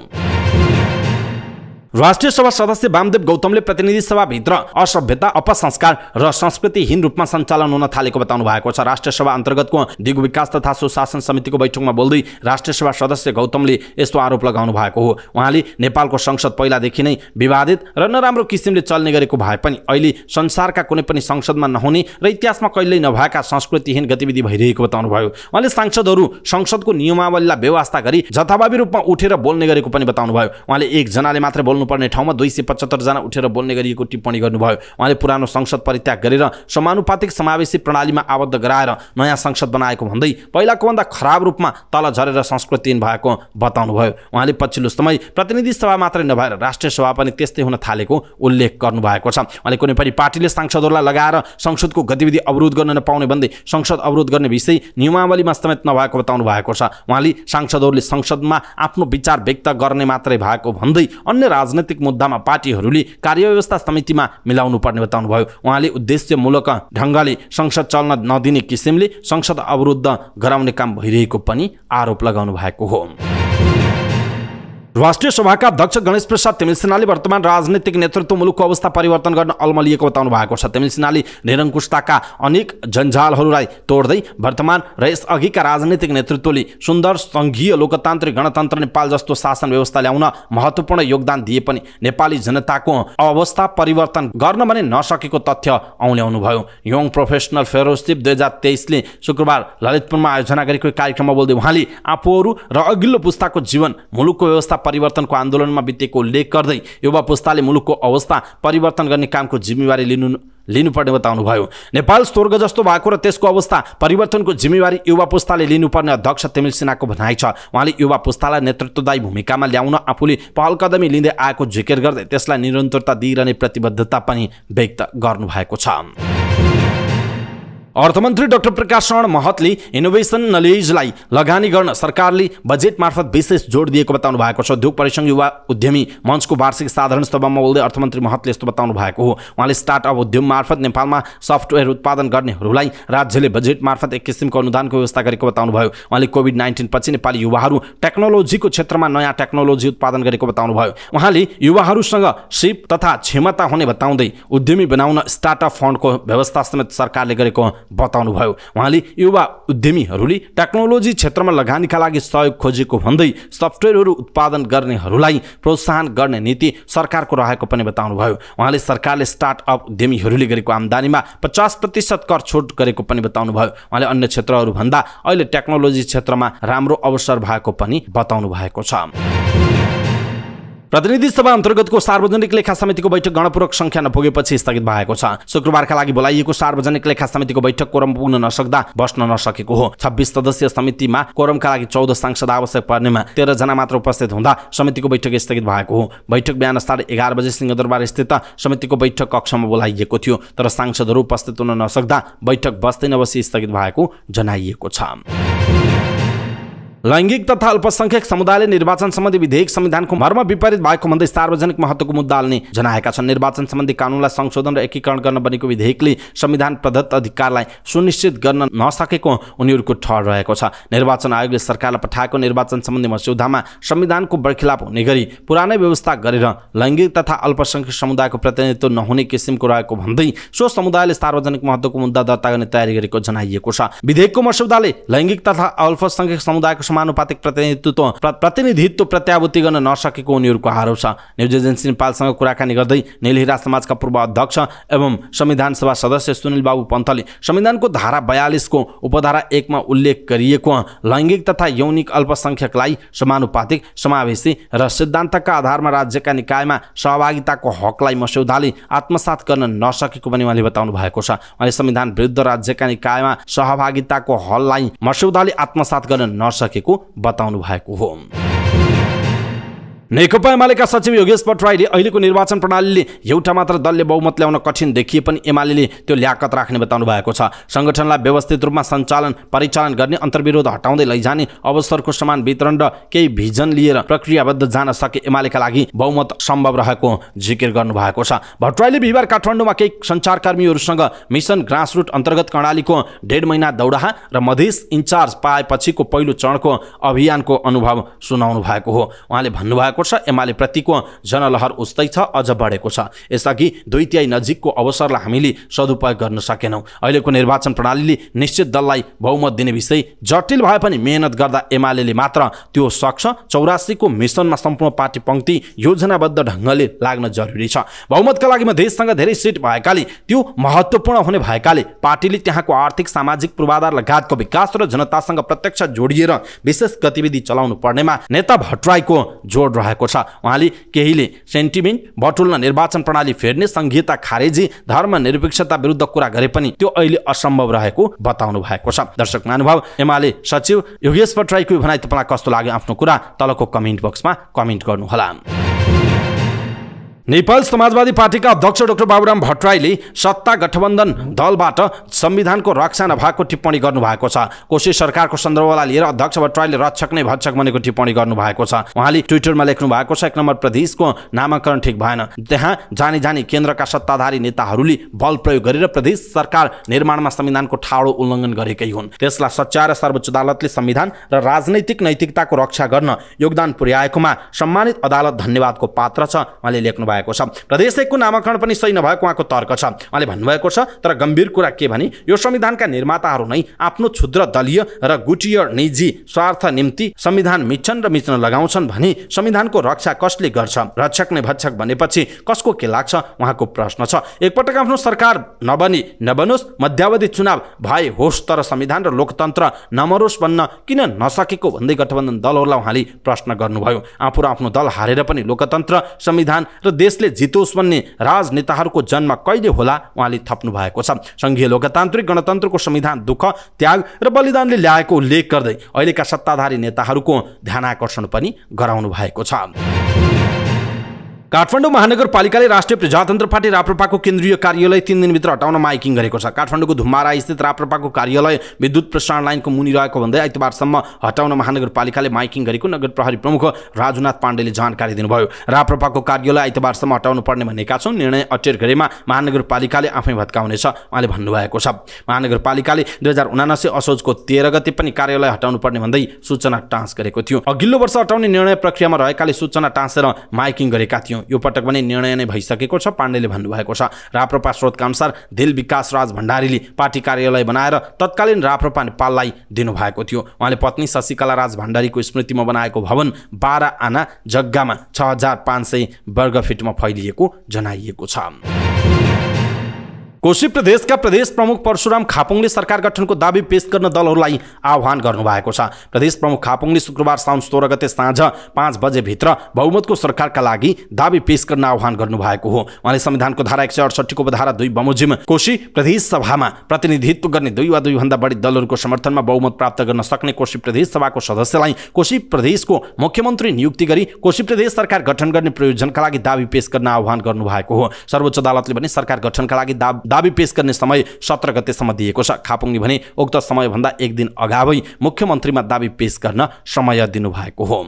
राष्ट्रिय सभा सदस्य वामदेव गौतमले प्रतिनिधि सभाभित्र असभ्यता अपसंस्कार र संस्कृतिहीन रूपमा सञ्चालन हुन थालेको बताउनु भएको छ। राष्ट्रिय सभा अन्तर्गतको दिगो विकास तथा सुशासन समितिको बैठकमा बोल्दै राष्ट्रिय सभा सदस्य गौतमले यस्तो आरोप लगाउनु भएको हो। उहाँले नेपालको संसद पहिलादेखि नै विवादित र नराम्रो किसिमले चल्ने गरेको भए पनि अहिले संसारका कुनै पनि संसदमा नहुने र इतिहासमा कहिल्यै नभएका संस्कृतिहीन गतिविधि भइरहेको बताउनुभयो। उहाँले सांसदहरू संसदको नियमावलीलाई बेवास्ता गरी जथाभावी रूपमा उठेर बोल्ने गरेको पनि बताउनुभयो। उहाँले एकजनाले मात्र पर्ने ठाउँमा 275 जना उठेर बोल्ने गरिएको टिप्पणी गर्नुभयो। उहाँले पुरानो संसद परित्याग गरेर समानुपातिक समावेशी प्रणालीमा आबद्ध गराएर नयाँ संसद बनाएको भन्दै पहिलाको भन्दा खराब रूपमा तल झरेर संस्कृतिहीन भएको बताउनुभयो। उहाँले पछिल्लो समय प्रतिनिधि सभा मात्रै नभएर राष्ट्रिय सभा पनि त्यस्तै हुन थालेको उल्लेख गर्नुभएको छ। उहाँले कुनै पनि पार्टीले सांसदहरूलाई लगाएर संसदको गतिविधि अवरोध गर्न नपाउने भन्दै संसद अवरोध गर्ने विषय नियमावलीमा समेत नभएको बताउनु भएको छ। उहाँले सांसदहरूले संसदमा आफ्नो विचार व्यक्त गर्ने मात्रै भएको भन्दै अन्य राजनैतिक मुद्दामा पार्टीहरूले कार्यव्यवस्था समितिमा मिलाउनु पर्ने बताउनुभयो। उहाँले उद्देश्यमूलक ढङ्गले संसद चल्न नदिने किसिमले संसद अवरुद्ध गराउने काम भइरहेको पनि आरोप लगाउनु भएको हो। राष्ट्रिय सभाका अध्यक्ष गणेश प्रसाद तिमिल सिन्हाले वर्तमान राजनीतिक नेतृत्व मुलुकको अवस्था परिवर्तन गर्न अल्मलिएको बताउनु भएको छ। तिमिल सिन्हाले निरङ्कुशताका अनेक जन्जालहरूलाई तोड्दै वर्तमान र यसअघिका राजनीतिक नेतृत्वले सुन्दर सङ्घीय लोकतान्त्रिक गणतन्त्र नेपाल जस्तो शासन व्यवस्था ल्याउन महत्त्वपूर्ण योगदान दिए पनि नेपाली जनताको अवस्था परिवर्तन गर्न भने नसकेको तथ्य औल्याउनुभयो। यङ प्रोफेसनल फेलोशिप 2023ले शुक्रबार ललितपुरमा आयोजना गरेको कार्यक्रममा बोल्दै उहाँले आफूहरू र अघिल्लो पुस्ताको जीवन मुलुकको व्यवस्था परिवर्तनको आन्दोलनमा बितेको उल्लेख गर्दै युवा पुस्ताले मुलुकको अवस्था परिवर्तन गर्ने कामको जिम्मेवारी लिनुपर्ने बताउनुभयो। नेपाल स्वर्ग जस्तो भएको र त्यसको अवस्था परिवर्तनको जिम्मेवारी युवा पुस्ताले लिनुपर्ने अध्यक्ष तिमिल सिन्हाको भनाइ छ। उहाँले युवा पुस्तालाई नेतृत्वदायी भूमिकामा ल्याउन आफूले पहल कदमी लिँदै आएको जिकिर गर्दै त्यसलाई निरन्तरता दिइरहने प्रतिबद्धता पनि व्यक्त गर्नुभएको छ। अर्थमन्त्री डाक्टर प्रकाश शरण महतले इनोभेसन नलेजलाई लगानी गर्न सरकारले बजेट मार्फत विशेष जोड दिएको बताउनु भएको छ। उद्योग परिसंघ युवा उद्यमी मञ्चको वार्षिक साधारण सभामा बोल्दै अर्थमन्त्री महतले यस्तो बताउनु भएको हो। उहाँले स्टार्टअप उद्यम मार्फत नेपालमा सफ्टवेयर उत्पादन गर्नेहरूलाई राज्यले बजेट मार्फत एक किसिमको अनुदानको व्यवस्था गरेको बताउनुभयो। उहाँले कोभिड-19 पछि नेपाली युवाहरू टेक्नोलोजीको क्षेत्रमा नयाँ टेक्नोलोजी उत्पादन गरेको बताउनुभयो। उहाँले युवाहरूसँग सिप तथा क्षमता हुने बताउँदै उद्यमी बनाउन स्टार्टअप फन्डको व्यवस्था समेत सरकारले गरेको बताउनुभयो। उहाँले युवा उद्यमीहरूले टेक्नोलोजी क्षेत्रमा लगानीका लागि सहयोग खोजेको भन्दै सफ्टवेयरहरू उत्पादन गर्नेहरूलाई प्रोत्साहन गर्ने नीति सरकारको रहेको पनि बताउनुभयो। उहाँले सरकारले स्टार्टअप उद्यमीहरूले गरेको आम्दानीमा 50% कर छुट गरेको पनि बताउनुभयो। उहाँले अन्य क्षेत्रहरू भन्दा अहिले टेक्नोलोजी क्षेत्रमा राम्रो अवसर भएको पनि बताउनु भएको छ। प्रतिनिधि सभा अन्तर्गतको सार्वजनिक लेखा समितिको बैठक गणपूरक संख्या नपुगेपछि स्थगित भएको छ। शुक्रबारका लागि बोलाइएको सार्वजनिक लेखा समितिको बैठक कोरम पुग्न नसक्दा बस्न नसकेको हो। 26 सदस्यीय समितिमा कोरमका लागि 14 सांसद आवश्यक पर्नेमा 13 जना मात्र उपस्थित हुँदा समितिको बैठक स्थगित भएको हो। बैठक बिहान 11:30 बजे सिंहदरबार स्थित समितिको बैठक कक्षमा बोलाइएको थियो, तर सांसदहरू उपस्थित हुन नसक्दा बैठक बस्दै नबसी स्थगित भएको जनाइएको छ। लैंगिक तथा अल्पसंख्यक समुदायले निर्वाचन सम्बन्धी विधेयक संविधानको मर्म विपरीत भएको भन्दै सार्वजनिक महत्त्वको मुद्दा हाल्ने जनाएका छन्। निर्वाचन सम्बन्धी कानुनलाई संशोधन र एकीकरण गर्न बनेको विधेयकले संविधान प्रदत्त अधिकारलाई सुनिश्चित गर्न नसकेको उनीहरूको ठहर रहेको छ। निर्वाचन आयोगले सरकारलाई पठाएको निर्वाचन सम्बन्धी मस्यौदामा संविधानको बरखिलाफ हुने गरी पुरानै व्यवस्था गरेर लैंगिक तथा अल्पसंख्यक समुदायको प्रतिनिधित्व नहुने किसिमको रहेको भन्दै सो समुदायले सार्वजनिक महत्त्वको मुद्दा दर्ता गर्ने तयारी गरेको जनाइएको छ। विधेयकको मस्यौदाले लैंगिक तथा अल्पसंख्यक समुदायको समानुपातिक प्रतिनिधित्व प्रत्याभूति गर्न नसकेको उनीहरूको आरोप छ। न्युज एजेन्सी नेपालसँग कुराकानी गर्दै नीलहिरा समाजका पूर्व अध्यक्ष एवं संविधान सभा सदस्य सुनिल बाबु पन्तले संविधानको धारा 42 को उपधारा 1 मा उल्लेख गरिएको लैंगिक तथा यौनिक अल्पसंख्यकलाई समानुपातिक समावेशी र सिद्धान्तका आधारमा राज्यका निकायमा सहभागिताको हकलाई मस्यौदाले आत्मसात गर्न नसकेको पनि उहाँले बताउनु भएको छ। उहाँले संविधान विरुद्ध राज्यका निकायमा सहभागिताको हललाई मस्यौदाले आत्मसात गर्न नसकेको बताउनु भएको हो। नेकपा एमालेका सचिव योगेश भट्टराईले अहिलेको निर्वाचन प्रणालीले एउटा मात्र दलले बहुमत ल्याउन कठिन देखिए पनि एमालेले त्यो ल्याकत राख्ने बताउनु भएको छ। संगठनलाई व्यवस्थित रूपमा सञ्चालन परिचालन गर्ने अन्तर्विरोध हटाउँदै लैजाने अवसरको समान वितरण र केही भिजन लिएर प्रक्रियाबद्ध जान सके एमालेका लागि बहुमत सम्भव रहेको जिकिर गर्नु भएको छ। भट्टराईले बिहिबार काठमाडौँमा केही सञ्चारकर्मीहरूसँग मिसन ग्रासरुट अन्तर्गत कर्णालीको 1.5 महिना दौडाहा र मधेस इन्चार्ज पाएपछिको पहिलो चरणको अभियानको अनुभव सुनाउनु भएको हो। उहाँले भन्नुभएको एमाले प्रतिको जनलहर उस्तै छ, अझ बढेको छ। यसअघि 2/3 नजिकको अवसरलाई हामीले सदुपयोग गर्न सकेनौं। अहिलेको निर्वाचन प्रणालीले निश्चित दललाई बहुमत दिने विषय जटिल भए पनि मेहनत गर्दा एमालेले मात्र त्यो सक्छ। 84 को मिसनमा सम्पूर्ण पार्टी पंक्ति योजनाबद्ध ढङ्गले लाग्न जरुरी छ। बहुमतका लागि मधेससँग धेरै सिट भएकाले त्यो महत्त्वपूर्ण हुने भएकाले पार्टीले त्यहाँको आर्थिक सामाजिक पूर्वाधार लगायतको विकास र जनतासँग प्रत्यक्ष जोडिएर विशेष गतिविधि चलाउनु पर्नेमा नेता भट्टराईको जोड रहेको छ। उहाँले केहीले सेन्टिमेन्ट बटुल्न निर्वाचन प्रणाली फेर्ने, संघीयता खारेजी, धर्मनिरपेक्षता विरुद्ध कुरा गरे पनि त्यो अहिले असम्भव रहेको बताउनु भएको छ। दर्शक महानुभाव, एमाले सचिव योगेश भट्टराईको भनाइ तपाईलाई कस्तो लाग्यो आफ्नो कुरा तलको कमेन्ट बक्समा कमेन्ट गर्नुहोला। नेपाल समाजवादी पार्टीका अध्यक्ष डाक्टर बाबुराम भट्टराईले सत्ता गठबन्धन दलबाट संविधानको रक्षा नभएको टिप्पणी गर्नुभएको छ। कोशी सरकारको सन्दर्भलाई लिएर अध्यक्ष भट्टराईले रक्षक नै भक्षक बनेको टिप्पणी गर्नुभएको छ। उहाँले ट्विटरमा लेख्नु भएको छ, 1 नम्बर प्रदेशको नामाकरण ठिक भएन। त्यहाँ जानी जानी केन्द्रका सत्ताधारी नेताहरूले बल प्रयोग गरेर प्रदेश सरकार निर्माणमा संविधानको ठाडो उल्लङ्घन गरेकै हुन्। त्यसलाई सच्याएर सर्वोच्च अदालतले संविधान र राजनैतिक नैतिकताको रक्षा गर्न योगदान पुर्याएकोमा सम्मानित अदालत धन्यवादको पात्र छ। उहाँले लेख्नु भएको छ। प्रदेश 1 को नामाकरण पनि सही नभएको उहाँको तर्क छ। उहाँले भन्नुभएको छ, तर गम्भीर कुरा के भने यो संविधानका निर्माताहरू नै आफ्नो क्षुद्र दलीय र गुटियर निजी स्वार्थ निम्ति संविधान मिच्छन् र मिच्न लगाउँछन् भने संविधानको रक्षा कसले गर्छ? रक्षक नै भक्षक भनेपछि कसको के लाग्छ? उहाँको प्रश्न छ। एकपटक आफ्नो सरकार नबनोस्, मध्यावधि चुनाव भए होस्, तर संविधान र लोकतन्त्र नमरोस् भन्न किन नसकेको भन्दै गठबन्धन दलहरूलाई उहाँले प्रश्न गर्नुभयो। आफू र आफ्नो दल हारेर पनि लोकतन्त्र, संविधान र देशले जितोस् भन्ने राजनेताहरूको जन्म कहिले होला? उहाँले थप्नु भएको छ। संघीय लोकतान्त्रिक गणतन्त्रको संविधान दुःख, त्याग र बलिदानले ल्याएको उल्लेख गर्दै अहिलेका सत्ताधारी नेताहरूको ध्यानाकर्षण पनि गराउनु भएको छ। काठमाडौँ महानगरपालिकाले राष्ट्रिय प्रजातन्त्र पार्टी राप्रपाको केन्द्रीय कार्यालय 3 दिनभित्र हटाउन माइकिङ गरेको छ। काठमाडौँको धुम्मारा स्थित राप्रपाको कार्यालय विद्युत प्रसारण लाइनको मुनि रहेको भन्दै आइतबारसम्म हटाउन महानगरपालिकाले माइकिङ गरेको नगर प्रहरी प्रमुख राजुनाथ पाण्डेले जानकारी दिनुभयो। राप्रपाको कार्यालय आइतबारसम्म हटाउनु पर्ने भनेका छौं। निर्णय अटेर गरेमा महानगरपालिकाले आफै भत्काउनेछ उहाँले भन्नुभएको छ। महानगरपालिकाले 2079 असोजको 13 गते पनि कार्यालय हटाउनु पर्ने भन्दै सूचना टाँस गरेको थियो। अघिल्लो वर्ष हटाउने निर्णय प्रक्रियामा रहेकाले सूचना टाँसेर माइकिङ गरेका थियौं। यो पटक पनि निर्णय नै भइसकेको छ, पाण्डेले भन्नुभएको छ। राप्रपा स्रोतका अनुसार दिल विकास राज भण्डारीले पार्टी कार्यालय बनाएर तत्कालीन राप्रपा नेपाललाई दिनुभएको थियो। उहाँले पत्नी शशिकला राज भण्डारीको स्मृतिमा बनाएको भवन 12 आना जग्गामा 6500 वर्ग फिटमा फैलिएको जनाइएको छ। कोशी प्रदेशका प्रदेश प्रमुख परशुराम खापुङले सरकार गठनको दाबी पेश गर्न दलहरूलाई आह्वान गर्नुभएको छ। प्रदेश प्रमुख खापुङले शुक्रबार साउन 16 गते साँझ 5 बजे भित्र बहुमतको सरकारका लागि दाबी पेश गर्न आह्वान गर्नुभएको हो। उहाँले संविधानको धारा 168 को उपधारा 2 बमोजिम कोशी प्रदेश सभामा प्रतिनिधित्व गर्ने 2 वा 2 भन्दा बढी दलहरूको समर्थनमा बहुमत प्राप्त गर्न सक्ने कोशी प्रदेश सभाको सदस्यलाई कोशी प्रदेशको मुख्यमन्त्री नियुक्ति गरी कोशी प्रदेश सरकार गठन गर्ने प्रयोजनका लागि दाबी पेश गर्न आह्वान गर्नुभएको हो। सर्वोच्च अदालतले पनि सरकार गठनका लागि दाबी पेश गर्ने समय 17 गतेसम्म दिएको छ। खापुङले भने उक्त समयभन्दा एक दिन अगावै मुख्यमन्त्रीमा दाबी पेश गर्न समय दिनुभएको हो।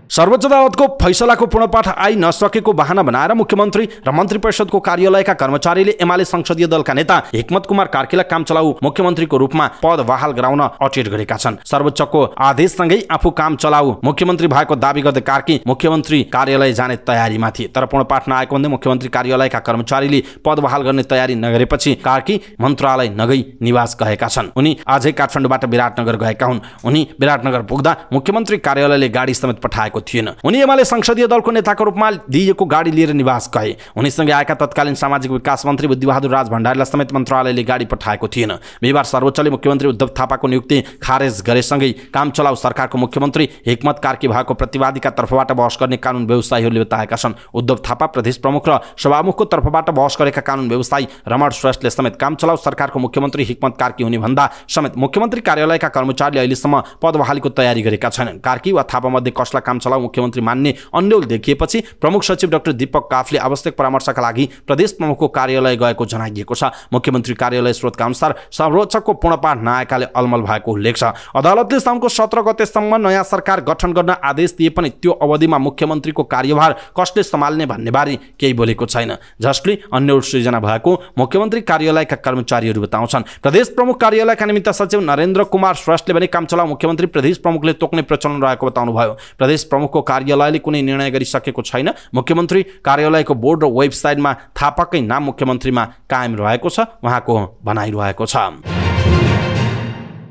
सर्वोच्च अदालतको फैसलाको पूर्णपाठ आई नसकेको बहाना बनाएर मुख्यमन्त्री र मन्त्री परिषदको कार्यालयका कर्मचारीले एमाले संसदीय दलका नेता हिक्मत कुमार कार्कीलाई काम चलाऊ मुख्यमन्त्रीको रूपमा पद बहाल गराउन अटेट गरेका छन्। सर्वोच्चको आदेशसँगै आफू काम चलाऊ मुख्यमन्त्री भएको दाबी गर्दै कार्की मुख्यमन्त्री कार्यालय जाने तयारीमा थिए। तर पूर्णपाठ नआएको भन्दै मुख्यमन्त्री कार्यालयका कर्मचारीले पद बहाल गर्ने तयारी नगरेपछि कार्की मन्त्रालय नगई निवास गएका छन्। उनी आजै काठमाडौँबाट विराटनगर गएका हुन्। उनी विराटनगर पुग्दा मुख्यमन्त्री कार्यालयले गाडी समेत पठाएको थिएन। उनी एमाले संसदीय दलको नेताको रूपमा दिइएको गाडी लिएर निवास गए। उनीसँगै आएका तत्कालीन सामाजिक विकास मन्त्री बुद्धिबहादुर राज भण्डारीलाई समेत मन्त्रालयले गाडी पठाएको थिएन। बिहिबार सर्वोच्चले मुख्यमन्त्री उद्धव थापाको नियुक्ति खारेज गरेसँगै काम चलाऊ सरकारको मुख्यमन्त्री हिक्मत कार्की भएको प्रतिवादीका तर्फबाट बहस गर्ने कानुन व्यवसायीहरूले बताएका छन्। उद्धव थापा प्रदेश प्रमुख र सभामुखको तर्फबाट बहस गरेका कानुन व्यवसायी रमण श्रेष्ठले समेत काम चलाऊ सरकारको मुख्यमन्त्री हिक्मत कार्की हुने भन्दा समेत मुख्यमन्त्री कार्यालयका कर्मचारीले अहिलेसम्म पद बहालीको तयारी गरेका छैनन्। कार्की वा थापा मध्ये कसलाई काम चलाऊ मुख्यमन्त्री मान्ने अन्यल देखिएपछि प्रमुख सचिव डाक्टर दीपक काफले आवश्यक परामर्शका लागि प्रदेश प्रमुखको कार्यालय गएको जनाइएको छ। मुख्यमन्त्री कार्यालय स्रोतका अनुसार सर्वोच्चको पूर्णपाठ नआएकाले अलमल भएको उल्लेख छ। अदालतले साउनको 17 गतेसम्म नयाँ सरकार गठन गर्न आदेश दिए पनि त्यो अवधिमा मुख्यमन्त्रीको कार्यभार कसले सम्हाल्ने भन्नेबारे केही बोलेको छैन, जसले अन्य सृजना भएको मुख्यमन्त्री कार्यालयका कर्मचारीहरू बताउँछन्। प्रदेश प्रमुख कार्यालयका निमित्त सचिव नरेन्द्र कुमार श्रेष्ठले भने काम चलाऊ मुख्यमन्त्री प्रदेश प्रमुखले तोक्ने प्रचलन रहेको बताउनुभयो। प्रदेश प्रमुखको कार्यालयले कुनै निर्णय गरिसकेको छैन। मुख्यमन्त्री कार्यालयको बोर्ड र वेबसाइटमा थापाकै नाम मुख्यमन्त्रीमा कायम रहेको छ, उहाँको भनाइरहेको छ।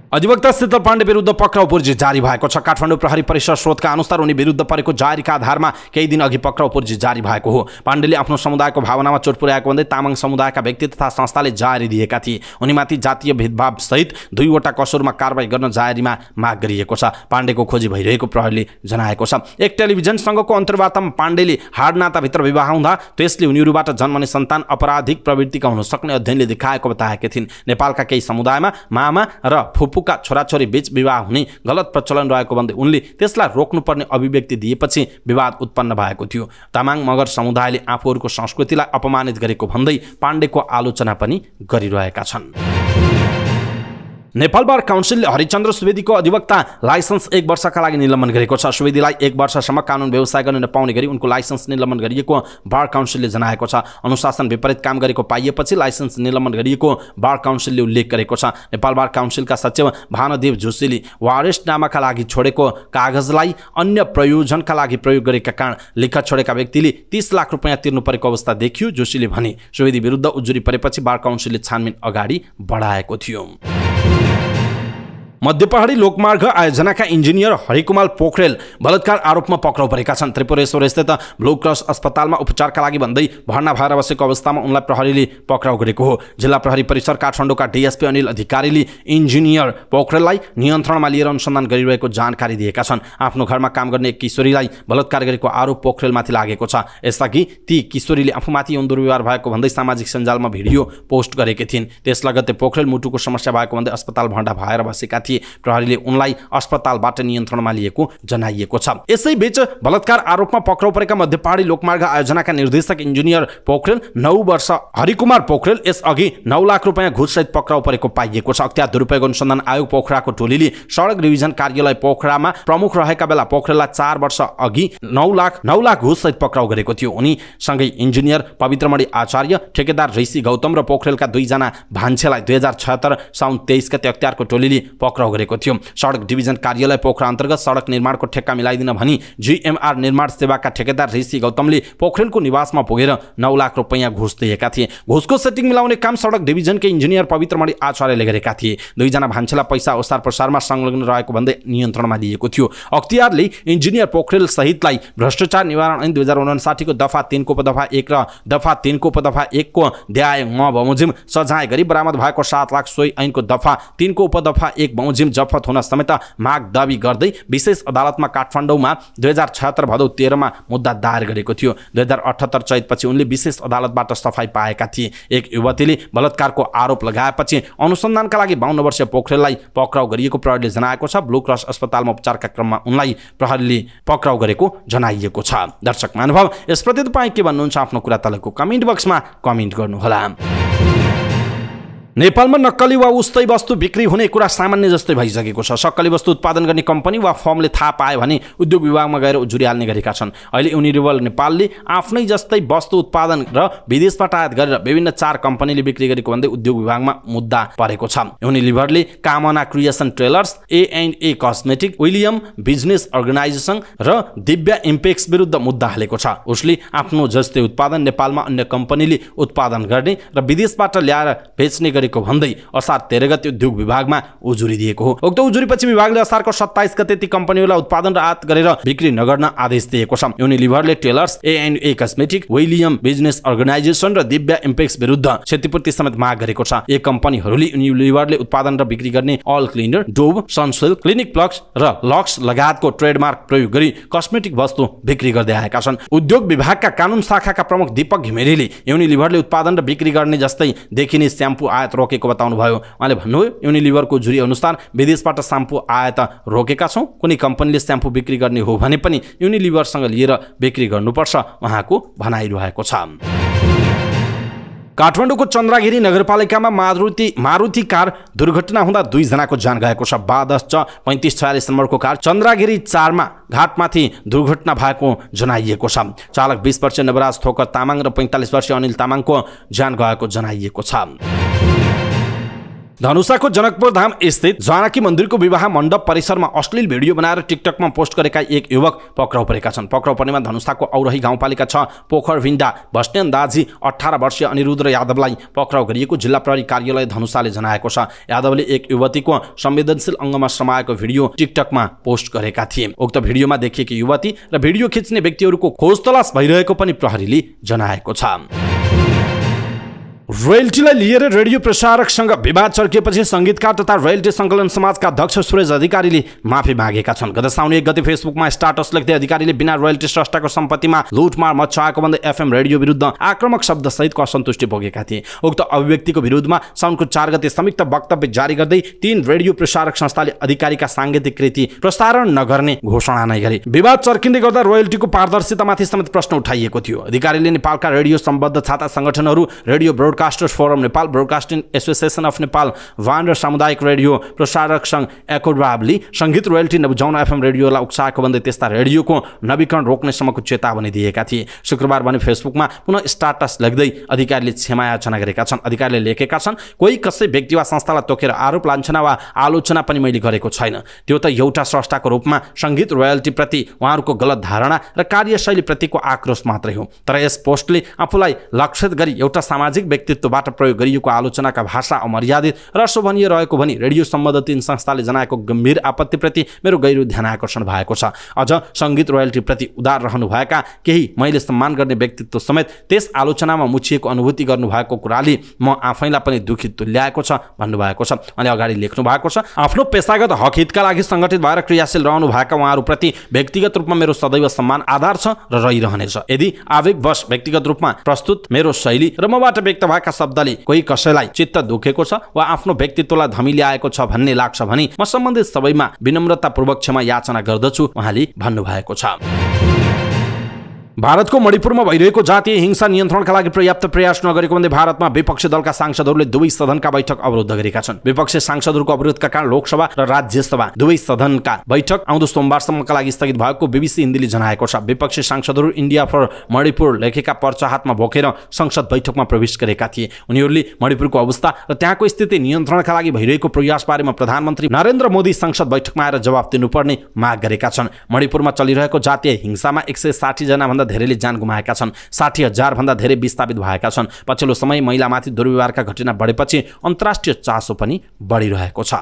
अधिवक्ता शीतल पाण्डे विरुद्ध पक्राउ पूर्जी जारी भएको छ। काठमाडौँ प्रहरी परिसर स्रोतका अनुसार उनी विरुद्ध परेको जारीका आधारमा केही दिन अघि पक्राउ पूर्जी जारी भएको हो। पाण्डेले आफ्नो समुदायको भावनामा चोट पुर्याएको भन्दै तामाङ समुदायका व्यक्ति तथा संस्थाले जारी दिएका थिए। उनीमाथि जातीय भेदभाव सहित 2वटा कसुरमा कारबाही गर्न जारीमा माग गरिएको छ। पाण्डेको खोजी भइरहेको प्रहरीले जनाएको छ। एक टेलिभिजनसँगको अन्तर्वार्तामा पाण्डेले हाड नाताभित्र विवाह हुँदा त्यसले उनीहरूबाट जन्मने सन्तान अपराधिक प्रवृत्तिका हुन सक्ने अध्ययनले देखाएको बताएकी थिइन्। नेपालका केही समुदायमा मामा र फुपूका छोराछोरी बीच विवाह हुने गलत प्रचलन रहेको भन्दै उनले त्यसलाई रोक्नुपर्ने अभिव्यक्ति दिएपछि विवाद उत्पन्न भएको थियो। तामाङ मगर समुदायले आफूहरूको संस्कृतिलाई अपमानित गरेको भन्दै पाण्डेको आलोचना पनि गरिरहेका छन्। नेपाल बार काउन्सिलले हरिचन्द्र सुवेदीको अधिवक्ता लाइसेन्स 1 वर्षका लागि निलम्बन गरेको छ। सुवेदीलाई 1 वर्षसम्म कानुन व्यवसाय गर्न नपाउने गरी उनको लाइसेन्स निलम्बन गरिएको बार काउन्सिलले जनाएको छ। अनुशासन विपरीत काम गरेको पाइएपछि लाइसेन्स निलम्बन गरिएको बार काउन्सिलले उल्लेख गरेको छ। नेपाल बार काउन्सिलका सचिव भानदेव जोशीले वारेसनामाका लागि छोडेको कागजलाई अन्य प्रयोजनका लागि प्रयोग गरेका कारण लिखत छोडेका व्यक्तिले 30 लाख रुपैयाँ तिर्नु परेको अवस्था देखियो। जोशीले भने सुवेदी विरुद्ध उजुरी परेपछि बार काउन्सिलले छानबिन अगाडि बढाएको थियो। मध्य पहाडी लोकमार्ग आयोजनाका इन्जिनियर हरिकुमार पोखरेल बलात्कार आरोपमा पक्राउ परेका छन्। त्रिपुरेश्वर स्थित ब्लू क्रस अस्पतालमा उपचारका लागि भन्दै भर्ना भएर बसेको अवस्थामा उनलाई प्रहरीले पक्राउ गरेको हो। जिल्ला प्रहरी परिसर काठमाडौँका डीएसपी अनिल अधिकारीले इन्जिनियर पोखरेललाई नियन्त्रणमा लिएर अनुसन्धान गरिरहेको जानकारी दिएका छन्। आफ्नो घरमा काम गर्ने एक किशोरीलाई बलात्कार गरेको आरोप पोखरेलमाथि लागेको छ। यसअघि ती किशोरीले आफूमाथि यौन दुर्व्यवहार भएको भन्दै सामाजिक सञ्जालमा भिडियो पोस्ट गरेकी थिइन्। त्यस लगत्तै पोखरेल मुटुको समस्या भएको भन्दै अस्पताल भर्ना भएर बसेका थिए। प्रहरीले उनलाई अस्पतालबाट नियन्त्रणमा लिएको जनाइएको छ। यसैबीच बलात्कार आरोपमा पक्राउ परेका मध्य पहाडी लोकमार्ग आयोजनाका निर्देशक इन्जिनियर पोखरेल 9 वर्ष हरिकुमार पोखरेल यसअघि 9 लाख रुपैयाँ घुससहित पक्राउ परेको पाइएको छ। अख्तियार दुरुपयोग अनुसन्धान आयोग पोखराको टोलीले सडक डिभिजन कार्यालय पोखरामा प्रमुख रहेका बेला पोखरेललाई 4 वर्ष अघि 9 लाख घुससहित पक्राउ गरेको थियो। उनी सँगै इन्जिनियर पवित्रमणि आचार्य, ठेकेदार ऋषि गौतम र पोखरेलका 2 जना भान्सेलाई 2076 साउन 23 गते अख्तियारको टोलीले पक्राउ गरेको थियो। सडक डिभिजन कार्यालय पोखरा अन्तर्गत सडक निर्माणको ठेक्का मिलाइदिन भनी जीएमआर निर्माण सेवाका ठेकेदार ऋषि गौतमले पोखरेलको निवासमा पुगेर 9 लाख रुपैयाँ घुस दिएका थिए। घुसको सेटिङ मिलाउने काम सडक डिभिजनकै इन्जिनियर पवित्रमणि आचार्यले गरेका थिए। 2 जना भान्सेलाई पैसा ओसार प्रसारमा संलग्न रहेको भन्दै नियन्त्रणमा लिएको थियो। अख्तियारले इन्जिनियर पोखरेल सहितलाई भ्रष्टाचार निवारण ऐन 2059 को दफा 3 को उपदफा 1 र दफा 3 को उपदफा 1 को अध्याय 9 बमोजिम सजाय गरी बरामद भएको 7 लाख सोही ऐनको दफा 3 को उपदफा 1 बमोजिम जफत हुन समेत माग दाबी गर्दै विशेष अदालतमा काठमाडौँमा 2076 भदौ 13 मा मुद्दा दायर गरेको थियो। 2078 चैतपछि उनले विशेष अदालतबाट सफाई पाएका थिए। एक युवतीले बलात्कारको आरोप लगाएपछि अनुसन्धानका लागि 52 वर्षीय पोखरेललाई पक्राउ गरिएको प्रहरीले जनाएको छ। ब्लू क्रस अस्पतालमा उपचारका क्रममा उनलाई प्रहरीले पक्राउ गरेको जनाइएको छ। दर्शक महानुभाव, यसप्रति तपाईँ के भन्नुहुन्छ? आफ्नो कुरा तलको कमेन्ट बक्समा कमेन्ट गर्नुहोला। नेपालमा नक्कली वा उस्तै वस्तु बिक्री हुने कुरा सामान्य जस्तै भइसकेको छ। सक्कली वस्तु उत्पादन गर्ने कम्पनी वा फर्मले थाहा पाए भने उद्योग विभागमा गएर उजुरी हाल्ने गरेका छन्। अहिले युनिलिभर नेपालले आफ्नै जस्तै वस्तु उत्पादन र विदेशबाट आयात गरेर विभिन्न 4 कम्पनीले बिक्री गरेको भन्दै उद्योग विभागमा मुद्दा परेको छ। युनिलिभरले Kamana creation trailers, A&A cosmetic, William business organisation र दिव्या इम्पेक्स विरुद्ध मुद्दा हालेको छ। उसले आफ्नो जस्तै उत्पादन नेपालमा अन्य कम्पनीले उत्पादन गर्ने र विदेशबाट ल्याएर बेच्ने गरेको भन्दै असार 13 गते उद्योग विभागमा उजुरी दिएको हो। उक्त उजुरीपछि विभागले असारको 27 गते ती कम्पनीहरूलाई उत्पादन र आयात गरेर बिक्री नगर्न आदेश दिएको छ। युनिलिभरले Taylors, A&A cosmetic, William business organisation र दिव्या इम्पेक्स विरुद्ध क्षतिपूर्ति समेत माग गरेको छ। यी कम्पनीहरूले युनिलिभरले उत्पादन र बिक्री गर्ने अल क्लिनर, डोभ, सनसिल्क, क्लिनिक प्लस र लक्स लगायतको ट्रेडमार्क प्रयोग गरी कस्मेटिक वस्तु बिक्री गर्दै आएका छन्। उद्योग विभागका कानुन शाखाका प्रमुख दीपक घिमिरेले युनिलिभरले उत्पादन र बिक्री गर्ने जस्तै देखिने स्याम्पू आयात रोकेको बताउनुभयो। उहाँले भन्नुभयो, युनिलिभरको जुरी अनुसार विदेशबाट स्याम्पू आयात रोकेका छौँ। कुनै कम्पनीले स्याम्पू बिक्री गर्ने हो भने पनि युनिलिभरसँग लिएर बिक्री गर्नुपर्छ उहाँको भनाइरहेको छ। काठमाडौँको चन्द्रागिरी नगरपालिकामा मारुति कार दुर्घटना हुँदा 2 जनाको ज्यान गएको छ। 3546 नम्बरको कार चन्द्रागिरी 4 मा घाटमाथि दुर्घटना भएको जनाइएको छ। चालक 20 वर्षीय नवराज थोकर तामाङ र 45 वर्षीय अनिल तामाङको ज्यान गएको जनाइएको छ। धनुषाको जनकपुर धाम स्थित जानकी मन्दिरको विवाह मण्डप परिसरमा अश्लील भिडियो बनाएर टिकटकमा पोस्ट गरेका एक युवक पक्राउ परेका छन्। पक्राउ पर्नेमा धनुषाको औरही गाउँपालिका 6 पोखरभिण्डा बस्ने अन्दाजी 18 वर्षीय अनिरुद्ध यादवलाई पक्राउ गरिएको जिल्ला प्रहरी कार्यालय धनुषाले जनाएको छ। यादवले एक युवतीको संवेदनशील अङ्गमा समाएको भिडियो टिकटकमा पोस्ट गरेका थिए। उक्त भिडियोमा देखिएकी युवती र भिडियो खिच्ने व्यक्तिहरूको खोज तलास भइरहेको पनि प्रहरीले जनाएको छ। रोयल्टीलाई लिएर रेडियो प्रसारकसँग विवाद चर्किएपछि संगीतकार तथा रोयल्टी सङ्कलन समाजका अध्यक्ष सुरेश अधिकारीले माफी मागेका छन्। गत साउन 1 गते फेसबुकमा स्टाटस लेख्दै अधिकारीले बिना रोयल्टी स्रष्टाको सम्पत्तिमा लुटमार मच्चाएको भन्दै FM रेडियो विरुद्ध आक्रामक शब्दसहितको असन्तुष्टि भोगेका थिए। उक्त अभिव्यक्तिको विरोधमा साउनको 4 गते संयुक्त वक्तव्य जारी गर्दै 3 रेडियो प्रसारक संस्थाले अधिकारीका साङ्गीतिक कृति प्रसारण नगर्ने घोषणा नै गरे। विवाद चर्किँदै गर्दा रोयल्टीको पारदर्शितामाथि समेत प्रश्न उठाइएको थियो। अधिकारीले नेपालका रेडियो सम्बद्ध छाता संगठनहरू radio broadcasters forum Nepal, broadcasting association of Nepal, वान र सामुदायिक रेडियो प्रसारक सङ्घ एकोड्राबले सङ्गीत रोयल्टी नबुझाउन FM रेडियोलाई उक्साएको भन्दै त्यस्ता रेडियोको नवीकरण रोक्नेसम्मको चेतावनी दिएका थिए। शुक्रबार भने फेसबुकमा पुनः स्टाटस लेख्दै अधिकारीले क्षमा याचना गरेका छन्। अधिकारीले लेखेका छन्, कोही कसै व्यक्ति वा संस्थालाई तोकेर आरोप लान्छना वा आलोचना पनि मैले गरेको छैन। त्यो त एउटा स्रष्टाको रूपमा सङ्गीत रोयल्टीप्रति उहाँहरूको गलत धारणा र कार्यशैली प्रतिको आक्रोश मात्रै हो। तर यस पोस्टले आफूलाई लक्षित गरी एउटा सामाजिक व्यक्तित्वबाट प्रयोग गरिएको आलोचनाका भाषा अमर्यादित र अशोभनीय रहेको भनी रेडियो सम्बद्ध 3 संस्थाले जनाएको गम्भीर आपत्तिप्रति मेरो गहिरो ध्यान आकर्षण भएको छ। अझ सङ्गीत रोयल्टीप्रति उदार रहनुभएका केही मैले सम्मान गर्ने व्यक्तित्व समेत त्यस आलोचनामा मुछिएको अनुभूति गर्नुभएको कुराले म आफैलाई पनि दुखित तुल्याएको छ भन्नुभएको छ। अनि अगाडि लेख्नु भएको छ, आफ्नो पेशागत हक हितका लागि सङ्गठित भएर क्रियाशील रहनुभएका उहाँहरूप्रति व्यक्तिगत रूपमा मेरो सदैव सम्मान आधार छ र रहिरहनेछ। यदि आवेगवश व्यक्तिगत रूपमा प्रस्तुत मेरो शैली र मबाट व्यक्त भएका शब्दले कोही कसैलाई चित्त दुखेको छ वा आफ्नो व्यक्तित्वलाई धमिल्याएको छ भन्ने लाग्छ भने म सम्बन्धित सबैमा विनम्रतापूर्वक क्षमा याचना गर्दछु उहाँले भन्नुभएको छ। भारतको मणिपुरमा भइरहेको जातीय हिंसा नियन्त्रणका लागि पर्याप्त प्रयास नगरेको भन्दै भारतमा विपक्षी दलका सांसदहरूले दुवै सदनका बैठक अवरुद्ध गरेका छन्। विपक्षी सांसदहरूको अवरोधका कारण लोकसभा र राज्यसभा दुवै सदनका बैठक आउँदो सोमबारसम्मका लागि स्थगित भएको BBC हिन्दीले जनाएको छ। विपक्षी सांसदहरू इन्डिया फर मणिपुर लेखेका पर्चा हातमा बोकेर संसद बैठकमा प्रवेश गरेका थिए। उनीहरूले मणिपुरको अवस्था र त्यहाँको स्थिति नियन्त्रणका लागि भइरहेको प्रयासबारेमा प्रधानमन्त्री नरेन्द्र मोदी संसद बैठकमा आएर जवाफ दिनुपर्ने माग गरेका छन्। मणिपुरमा चलिरहेको जातीय हिंसामा 160 जना भन्दा धेरैले जान गुमाएका छन्। 60,000 भन्दा धेरै विस्थापित भएका छन्। पछिल्लो समय महिलामाथि दुर्व्यवहारका घटना बढेपछि अन्तर्राष्ट्रिय चासो पनि बढिरहेको छ।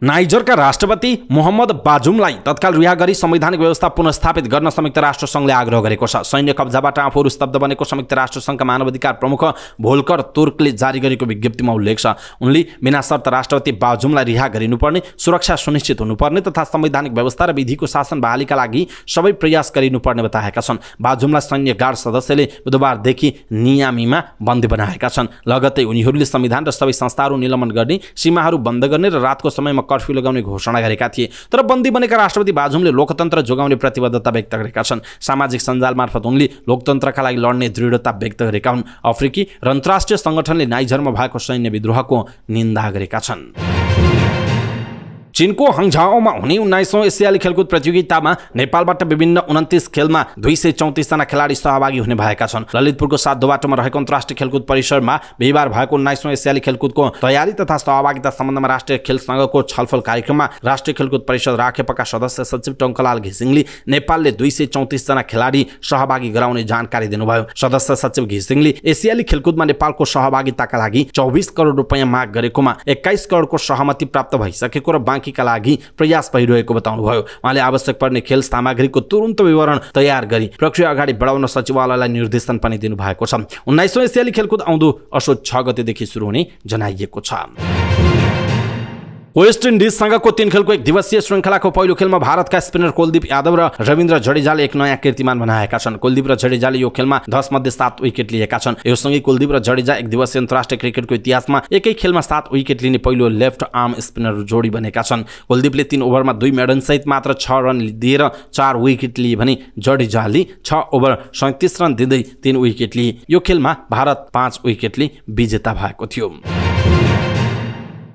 नाइजरका राष्ट्रपति मोहम्मद बाजुमलाई तत्काल रिहा गरी संवैधानिक व्यवस्था पुनर्स्थापित गर्न संयुक्त राष्ट्र संघले आग्रह गरेको छ। सैन्य कब्जाबाट आफूहरू स्तब्ध बनेको संयुक्त राष्ट्र संघका मानवाधिकार प्रमुख भोल्कर तुर्कले जारी गरेको विज्ञप्तिमा उल्लेख छ। उनले बिना शर्त राष्ट्रपति बाजुमलाई रिहा गरिनुपर्ने, सुरक्षा सुनिश्चित हुनुपर्ने तथा संवैधानिक व्यवस्था र विधिको शासन बहालीका लागि सबै प्रयास गरिनुपर्ने बताएका छन्। बाजुमलाई सैन्य गार्ड सदस्यले बुधबारदेखि नियामीमा बन्दी बनाएका छन्। लगत्तै उनीहरूले संविधान र सबै संस्थाहरू निलम्बन गर्ने, सीमाहरू बन्द गर्ने र रातको समयमा कर्फ्यू लगाउने घोषणा गरेका थिए। तर बन्दी बनेका राष्ट्रपति बाजुमले लोकतन्त्र जोगाउने प्रतिबद्धता व्यक्त गरेका छन्। सामाजिक सञ्जाल मार्फत उनले लोकतन्त्रका लागि लड्ने दृढता व्यक्त गरेका हुन्। अफ्रिकी र अन्तर्राष्ट्रिय सङ्गठनले नाइजरमा भएको सैन्य विद्रोहको निन्दा गरेका छन्। चीनको हङझाओमा हुने 19औं एसियाली खेलकुद प्रतियोगितामा नेपालबाट विभिन्न 29 खेलमा 234 जना खेलाडी सहभागी हुने भएका छन्। ललितपुरको 7 बाटोमा रहेको अन्तर्राष्ट्रिय खेलकुद परिसरमा बिहिबार भएको 19औं एसियाली खेलकुदको तयारी तथा सहभागिता सम्बन्धमा राष्ट्रिय खेल संघको छलफल कार्यक्रममा राष्ट्रिय खेलकुद परिषद राखेपका सदस्य सचिव टङ्कलाल घिसिङले नेपालले 234 जना खेलाडी सहभागी गराउने जानकारी दिनुभयो। सदस्य सचिव घिसिङले एसियाली खेलकुदमा नेपालको सहभागिताका लागि 24 करोड रुपैयाँ माग गरेकोमा 21 करोडको सहमति प्राप्त भइसकेको र का लागि प्रयास भइरहेको बताउनुभयो। उहाँले आवश्यक पर्ने खेल सामग्रीको तुरुन्त विवरण तयार गरी प्रक्रिया अगाडि बढाउन सचिवालयलाई निर्देशन पनि दिनुभएको छ। 19औं एसियाली खेलकुद आउँदो असोज 6 गतेदेखि सुरु हुने जनाइएको छ। वेस्ट इन्डिजसँगको 3 खेलको एक दिवसीय श्रृङ्खलाको पहिलो खेलमा भारतका स्पिनर कुलदीप यादव र रविन्द्र जडेजाले एक नयाँ कीर्तिमान बनाएका छन्। कुलदीप र जडेजाले यो खेलमा 10 मध्ये 7 विकेट लिएका छन्। यो सँगै कुलदीप र जडेजा एक दिवसीय अन्तर्राष्ट्रिय क्रिकेटको इतिहासमा एकै खेलमा 7 विकेट लिने पहिलो लेफ्ट आर्म स्पिनर जोडी बनेका छन्। कुलदीपले 3 ओभरमा 2 मेडनसहित मात्र 6 रन दिएर 4 विकेट लिए भने जडेजाले 6 ओभर 37 रन दिँदै 3 विकेट लिए। यो खेलमा भारत 5 विकेटले विजेता भएको थियो।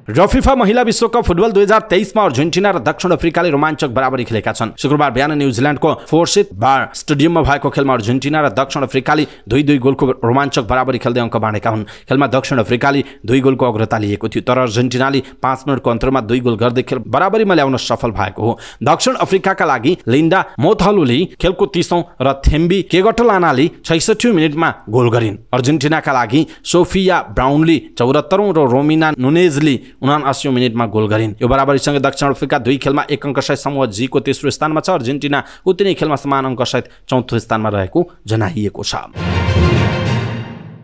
र फिफा महिला विश्वकप फुटबल 2023 मा अर्जेन्टिना र दक्षिण अफ्रिकाले रोमाञ्चक बराबरी खेलेका छन्। शुक्रबार बिहान न्युजिल्यान्डको फोर्सिथ बार स्टेडियममा भएको खेलमा अर्जेन्टिना र दक्षिण अफ्रिकाले 2-2 गोलको रोमाञ्चक बराबरी खेल्दै अङ्क बाँडेका हुन्। खेलमा दक्षिण अफ्रिकाले 2 गोलको अग्रता लिएको थियो, तर अर्जेन्टिनाले 5 मिनेटको अन्तरमा 2 गोल गर्दै खेल बराबरीमा ल्याउन सफल भएको हो। दक्षिण अफ्रिकाका लागि लिन्डा मोथलुले खेलको 30औं र थेम्बी केगटलानाले 66 मिनेटमा गोल गरिन्। अर्जेन्टिनाका लागि सोफिया ब्राउनले 74औं र रोमिना नुनेजले 79 मिनेटमा गोल गरिन्। यो बराबरीसँगै दक्षिण अफ्रिका 2 खेलमा 1 अङ्कसहित समूह जी को तेस्रो स्थानमा छ। अर्जेन्टिना उतै नै खेलमा समान अङ्कसहित चौथो स्थानमा रहेको जनाइएको छ।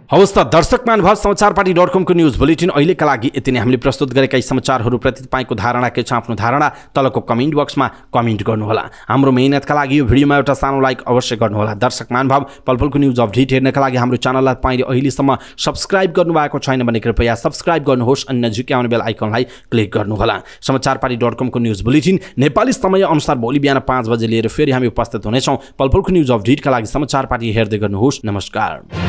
हवस् त दर्शक महानुभाव, समाचारपाटी.com को न्यूज बुलेटिन अहिलेका लागि यति नै। हामीले प्रस्तुत गरेका यी समाचारहरूप्रति तपाईँको धारणा के छ, आफ्नो धारणा तलको कमेन्ट बक्समा कमेन्ट गर्नुहोला। हाम्रो मेहनतका लागि यो भिडियोमा एउटा सानो लाइक अवश्य गर्नुहोला। दर्शक महानुभाव, पलपलको न्यूज अपडेट हेर्नका लागि हाम्रो च्यानललाई तपाईँले अहिलेसम्म सब्स्क्राइब गर्नुभएको छैन भने कृपया सब्स्क्राइब गर्नुहोस् अनि नजिकै आउने बेल आइकनलाई क्लिक गर्नुहोला। समाचारपाटी.com को न्यूज बुलेटिन नेपाली समय अनुसार भोलि बिहान 5 बजे लिएर फेरि हामी उपस्थित हुनेछौँ। पलपलको न्यूज अपडेटका लागि समाचारपाटी हेर्दै गर्नुहोस्। नमस्कार।